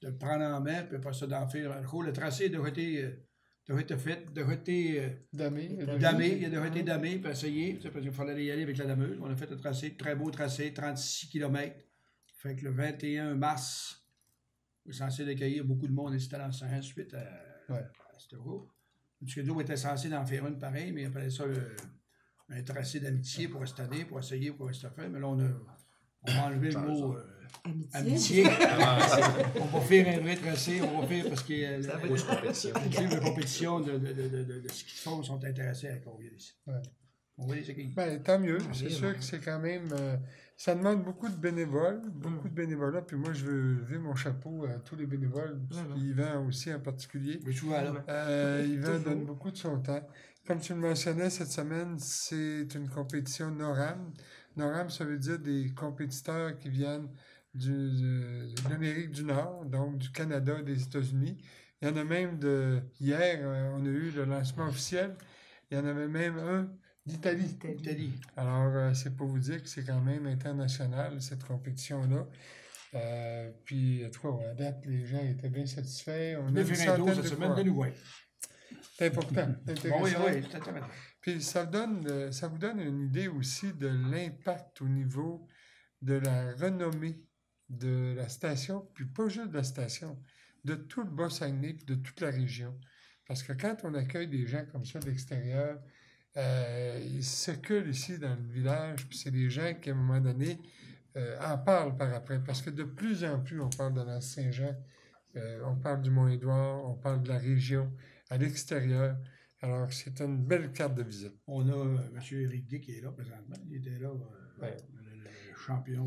le prendre en main, puis après ça, d'en faire un cours. Le tracé devrait être fait, devrait être damé, il devrait être damé, puis essayé, parce qu'il fallait y aller avec la dameuse. On a fait le tracé, très beau tracé, 36 km. Fait que le 21 mars, on est censé accueillir beaucoup de monde installant ça suite à ce cours. Le schedule était censé en faire une pareille, mais après ça, un tracé d'amitié pour cette année, pour essayer, pour rester fait. Mais là, on va enlever le mot amitié. On va faire un vrai tracé, on va faire parce que les compétitions de ski de fond sont intéressés à qu'on vienne ici. Ouais. On va les accueillir. Ben, tant mieux. C'est sûr que c'est quand même... ça demande beaucoup de bénévoles, beaucoup de bénévolat. Puis moi, je veux lever mon chapeau à tous les bénévoles. Yvan aussi en particulier. Yvan donne beaucoup de son temps. Comme tu le mentionnais, cette semaine, c'est une compétition NORAM. NORAM, ça veut dire des compétiteurs qui viennent de l'Amérique du Nord, donc du Canada, des États-Unis. Il y en a même hier, on a eu le lancement officiel. Il y en avait même un d'Italie. Alors, c'est pour vous dire que c'est quand même international, cette compétition-là. Puis, en tout cas, à date, les gens étaient bien satisfaits. On a Le une Ferrento, centaine cette de semaine, de coureurs. nouvelles. C'est important, c'est intéressant. Oui, tout à fait. Puis ça vous donne une idée aussi de l'impact au niveau de la renommée de la station, puis pas juste de la station, de tout le Bas-Saguenay, puis de toute la région. Parce que quand on accueille des gens comme ça de l'extérieur, ils circulent ici dans le village, puis c'est des gens qui, à un moment donné, en parlent par après. Parce que de plus en plus, on parle de la Saint-Jean, on parle du Mont-Édouard, on parle de la région à l'extérieur. Alors, c'est une belle carte de visite. On a M. Éric D qui est là présentement. Il était là, le champion.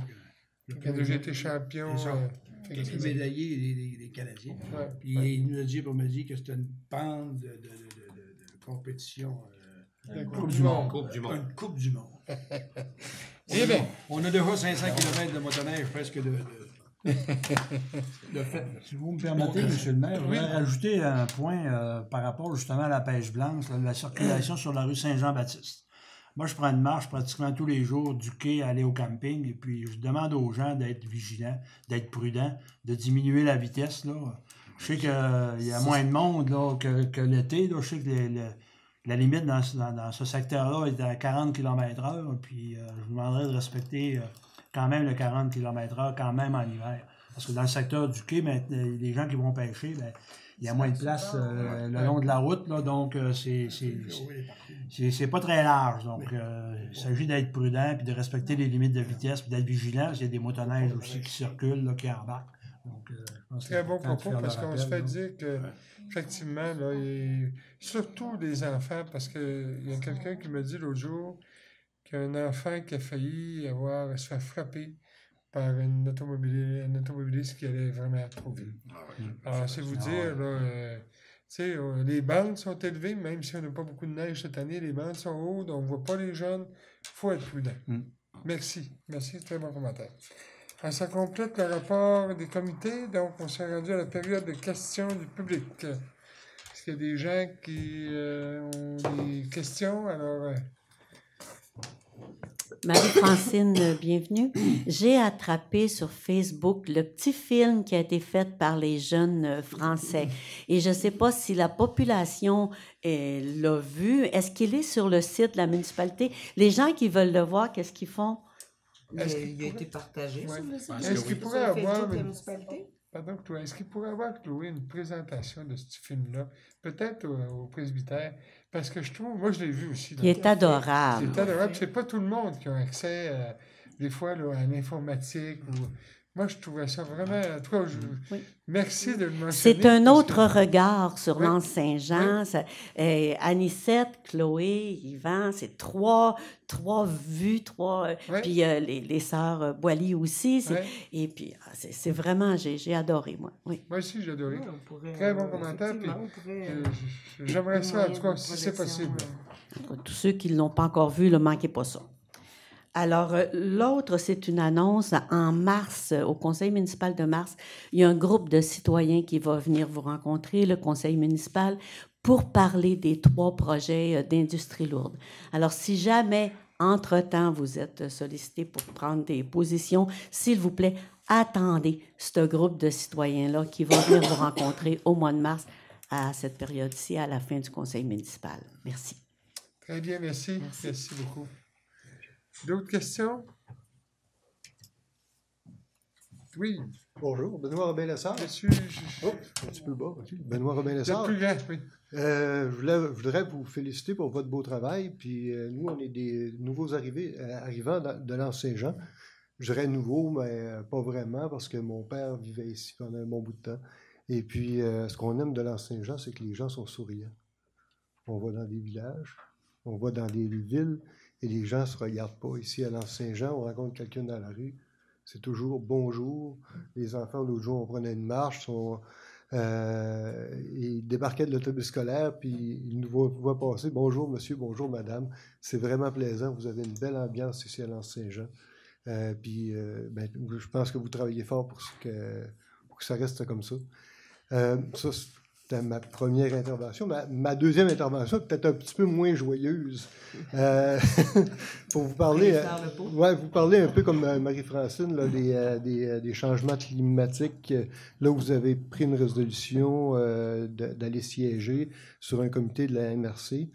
Il a déjà été champion. C'est ça. Il est médaillé des Canadiens. Ouais, Puis il nous a dit, pour me dire que c'était une bande de compétition. La Coupe du Monde. Une Coupe du Monde. Eh bien, On a déjà 500 km de motoneige presque de fait. Si vous me permettez, M. le maire, je voudrais rajouter un point par rapport justement à la pêche blanche, là, la circulation sur la rue Saint-Jean-Baptiste. Moi, je prends une marche pratiquement tous les jours du quai à aller au camping et puis je demande aux gens d'être vigilants, d'être prudents, de diminuer la vitesse. Là. Je sais qu'il y a moins de monde là, que l'été. Là. Je sais que la limite dans ce secteur-là est à 40 km/h. Puis je vous demanderais de respecter quand même le 40 km/h quand même en hiver. Parce que dans le secteur du quai, les gens qui vont pêcher, il y a moins de place le long de la route, là, donc c'est pas très large. Donc, il s'agit d'être prudent, puis de respecter les limites de vitesse, puis d'être vigilant. Il y a des motoneiges aussi qui circulent, là, qui embarquent. Donc, je pense très que bon c'est important de propos, faire le parce qu'on se fait rappel, là. dire que, effectivement, là, surtout les enfants, parce qu'il y a quelqu'un qui me dit l'autre jour qu'il y a un enfant qui a failli se faire frapper par un automobiliste qui allait vraiment trop vite. Alors, c'est vous dire, là, les bandes sont élevées, même si on n'a pas beaucoup de neige cette année, les bandes sont hautes, on ne voit pas les jeunes, il faut être prudent. Merci, très bon commentaire. Alors, ça complète le rapport des comités, donc on s'est rendu à la période de questions du public. Est-ce qu'il y a des gens qui ont des questions? Alors... Marie-Francine, bienvenue. J'ai attrapé sur Facebook le petit film qui a été fait par les jeunes Français. Et je ne sais pas si la population l'a vu. Est-ce qu'il est sur le site de la municipalité? Les gens qui veulent le voir, qu'est-ce qu'ils font? Il a été partagé sur le site. Est-ce qu'il pourrait avoir... de la municipalité? Pardon, Chloé, est-ce qu'il pourrait avoir, Chloé, une présentation de ce film-là? Peut-être au presbytère, parce que je trouve, moi je l'ai vu aussi. Il est adorable. C'est adorable, c'est pas tout le monde qui a accès, des fois, là, à l'informatique. Moi, je trouvais ça vraiment... En tout cas, merci de le mentionner. C'est un autre regard sur l'Anse Saint-Jean. Anicette, Chloé, Yvan, c'est trois vues, puis les sœurs Boily aussi. Et puis, c'est vraiment... J'ai adoré, moi. Oui. Moi aussi, j'ai adoré. Très bon commentaire. Puis, j'aimerais ça, en tout cas, si c'est possible. Tous ceux qui ne l'ont pas encore vu, ne manquez pas ça. Alors, l'autre, c'est une annonce en mars, au conseil municipal de mars. Il y a un groupe de citoyens qui va venir vous rencontrer, le conseil municipal, pour parler des 3 projets d'industrie lourde. Alors, si jamais, entre-temps, vous êtes sollicité pour prendre des positions, s'il vous plaît, attendez ce groupe de citoyens-là qui va venir vous rencontrer au mois de mars à cette période-ci, à la fin du conseil municipal. Merci. Très bien, merci. Merci beaucoup. D'autres questions? Oui. Bonjour, Benoît Robin-Lessard. Je suis... un petit peu bas. Benoît Robin-Lessard. Plus grand, oui. Je voudrais vous féliciter pour votre beau travail. Puis nous, on est des nouveaux arrivants de l'Anse Saint-Jean. Je dirais nouveau, mais pas vraiment, parce que mon père vivait ici pendant un bon bout de temps. Et puis, ce qu'on aime de l'Anse Saint-Jean, c'est que les gens sont souriants. On va dans des villages, on va dans des villes, et les gens ne se regardent pas. Ici, à l'Anse Saint-Jean, on rencontre quelqu'un dans la rue, c'est toujours bonjour. Les enfants, l'autre jour, on prenait une marche, ils débarquaient de l'autobus scolaire, puis ils nous voient passer. Bonjour, monsieur, bonjour, madame. C'est vraiment plaisant. Vous avez une belle ambiance ici à l'Anse Saint-Jean. Je pense que vous travaillez fort pour que ça reste comme ça. C'était ma première intervention. Ma deuxième intervention est peut-être un petit peu moins joyeuse. Pour vous parler, vous parlez un peu comme Marie-Francine là, des changements climatiques. Là où vous avez pris une résolution d'aller siéger sur un comité de la MRC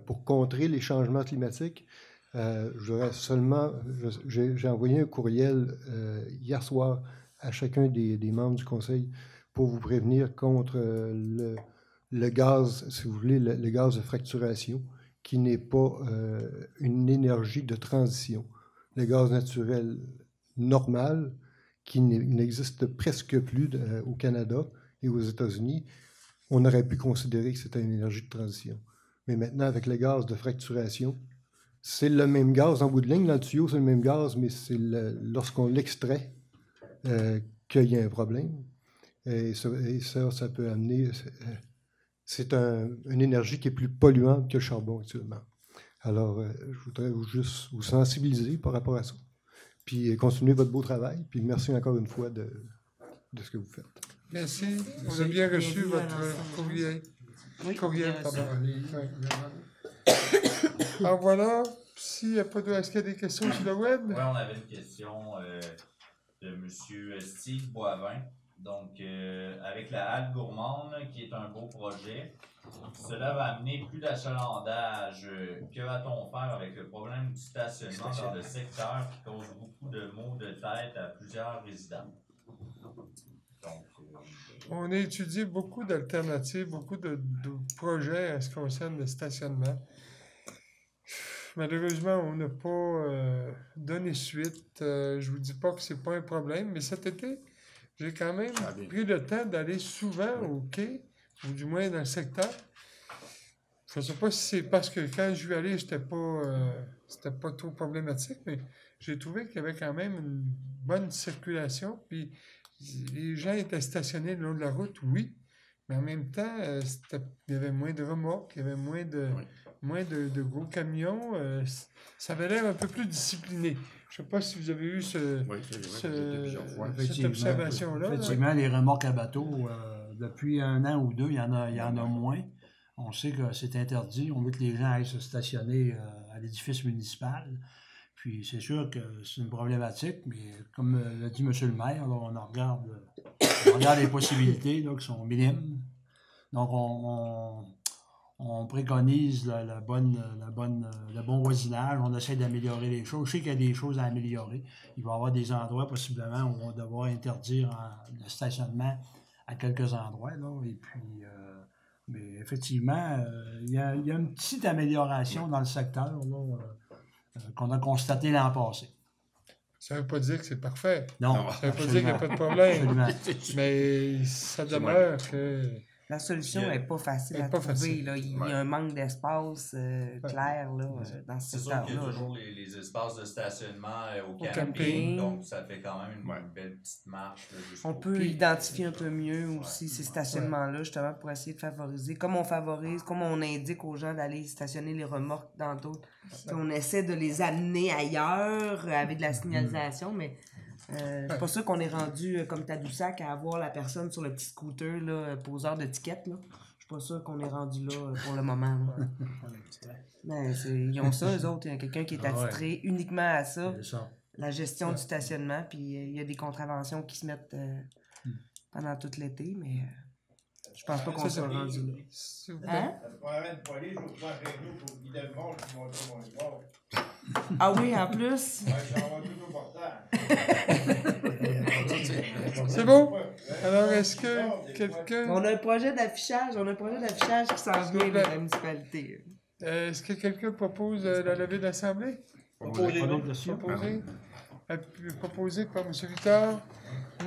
pour contrer les changements climatiques. J'ai envoyé un courriel hier soir à chacun des membres du conseil pour vous prévenir contre le gaz, si vous voulez, le gaz de fracturation, qui n'est pas une énergie de transition. Le gaz naturel normal, qui n'existe presque plus au Canada et aux États-Unis, on aurait pu considérer que c'était une énergie de transition. Mais maintenant, avec le gaz de fracturation, c'est le même gaz en bout de ligne. Dans le tuyau, c'est le même gaz, mais c'est lorsqu'on l'extrait qu'il y a un problème. Et ça peut amener... c'est une énergie qui est plus polluante que le charbon actuellement. Alors, je voudrais juste vous sensibiliser par rapport à ça. Puis continuez votre beau travail. Puis merci encore une fois de ce que vous faites. Merci. On a bien reçu votre courriel. Oui, Courriel, pardon. Alors voilà. S'il n'y a pas de... Est-ce qu'il y a des questions sur le web? Oui, on avait une question de M. Steve Boivin. Donc, avec la halle gourmande, qui est un beau projet, cela va amener plus d'achalandage. Que va-t-on faire avec le problème du stationnement dans le secteur qui cause beaucoup de maux de tête à plusieurs résidents? Donc, on a étudié beaucoup d'alternatives, beaucoup de projets en ce qui concerne le stationnement. Malheureusement, on n'a pas donné suite. Je ne vous dis pas que ce n'est pas un problème, mais cet été, j'ai quand même pris le temps d'aller souvent au quai, ou du moins dans le secteur. Je ne sais pas si c'est parce que quand je suis allé, c'était pas trop problématique, mais j'ai trouvé qu'il y avait quand même une bonne circulation. Puis les gens étaient stationnés le long de la route, oui, mais en même temps, il y avait moins de remorques, il y avait moins de gros camions. Ça avait l'air un peu plus discipliné. Je ne sais pas si vous avez eu cette observation-là. Effectivement, les remorques à bateau, depuis 1 an ou 2, il y en a moins. On sait que c'est interdit. On veut que les gens aillent se stationner à l'édifice municipal. Puis c'est sûr que c'est une problématique, mais comme l'a dit M. le maire, là, on regarde les possibilités là, qui sont minimes. Donc on préconise le bon voisinage, on essaie d'améliorer les choses. Je sais qu'il y a des choses à améliorer. Il va y avoir des endroits possiblement où on va devoir interdire le stationnement à quelques endroits. Là, et puis, mais effectivement, il y a une petite amélioration dans le secteur là, qu'on a constaté l'an passé. Ça ne veut pas dire que c'est parfait. Non. Ça ne veut pas dire qu'il n'y a pas de problème. Mais ça demeure que... La solution n'est pas facile à trouver. Là. Il y a un manque d'espace clair là, dans ce secteur-là. C'est sûr qu'il y a toujours les espaces de stationnement au camping, donc ça fait quand même une belle petite marche. Là, on peut identifier un peu mieux aussi ces stationnements-là, justement, pour essayer de favoriser. Comme on indique aux gens d'aller stationner les remorques dans d'autres. On essaie de les amener ailleurs avec de la signalisation, mais... c'est pas sûr qu'on est rendu comme Tadoussac à avoir la personne sur le petit scooter, là, poseur de tickets. Je suis pas sûr qu'on est rendu là pour le moment. Mais ils ont ça, eux autres. Il y a quelqu'un qui est attitré uniquement à ça. La gestion du stationnement. Puis il y a des contraventions qui se mettent pendant tout l'été, mais je pense pas qu'on soit rendu là. Hein? Ah oui, en plus? C'est bon? Alors, est-ce que quelqu'un... On a un projet d'affichage qui s'en vient de la municipalité. Est-ce que quelqu'un propose la levée de l'Assemblée? Proposé par M. Victor.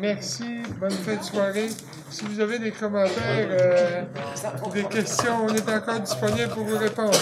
Merci, bonne fin de soirée. Si vous avez des commentaires, des questions, on est encore disponible pour vous répondre.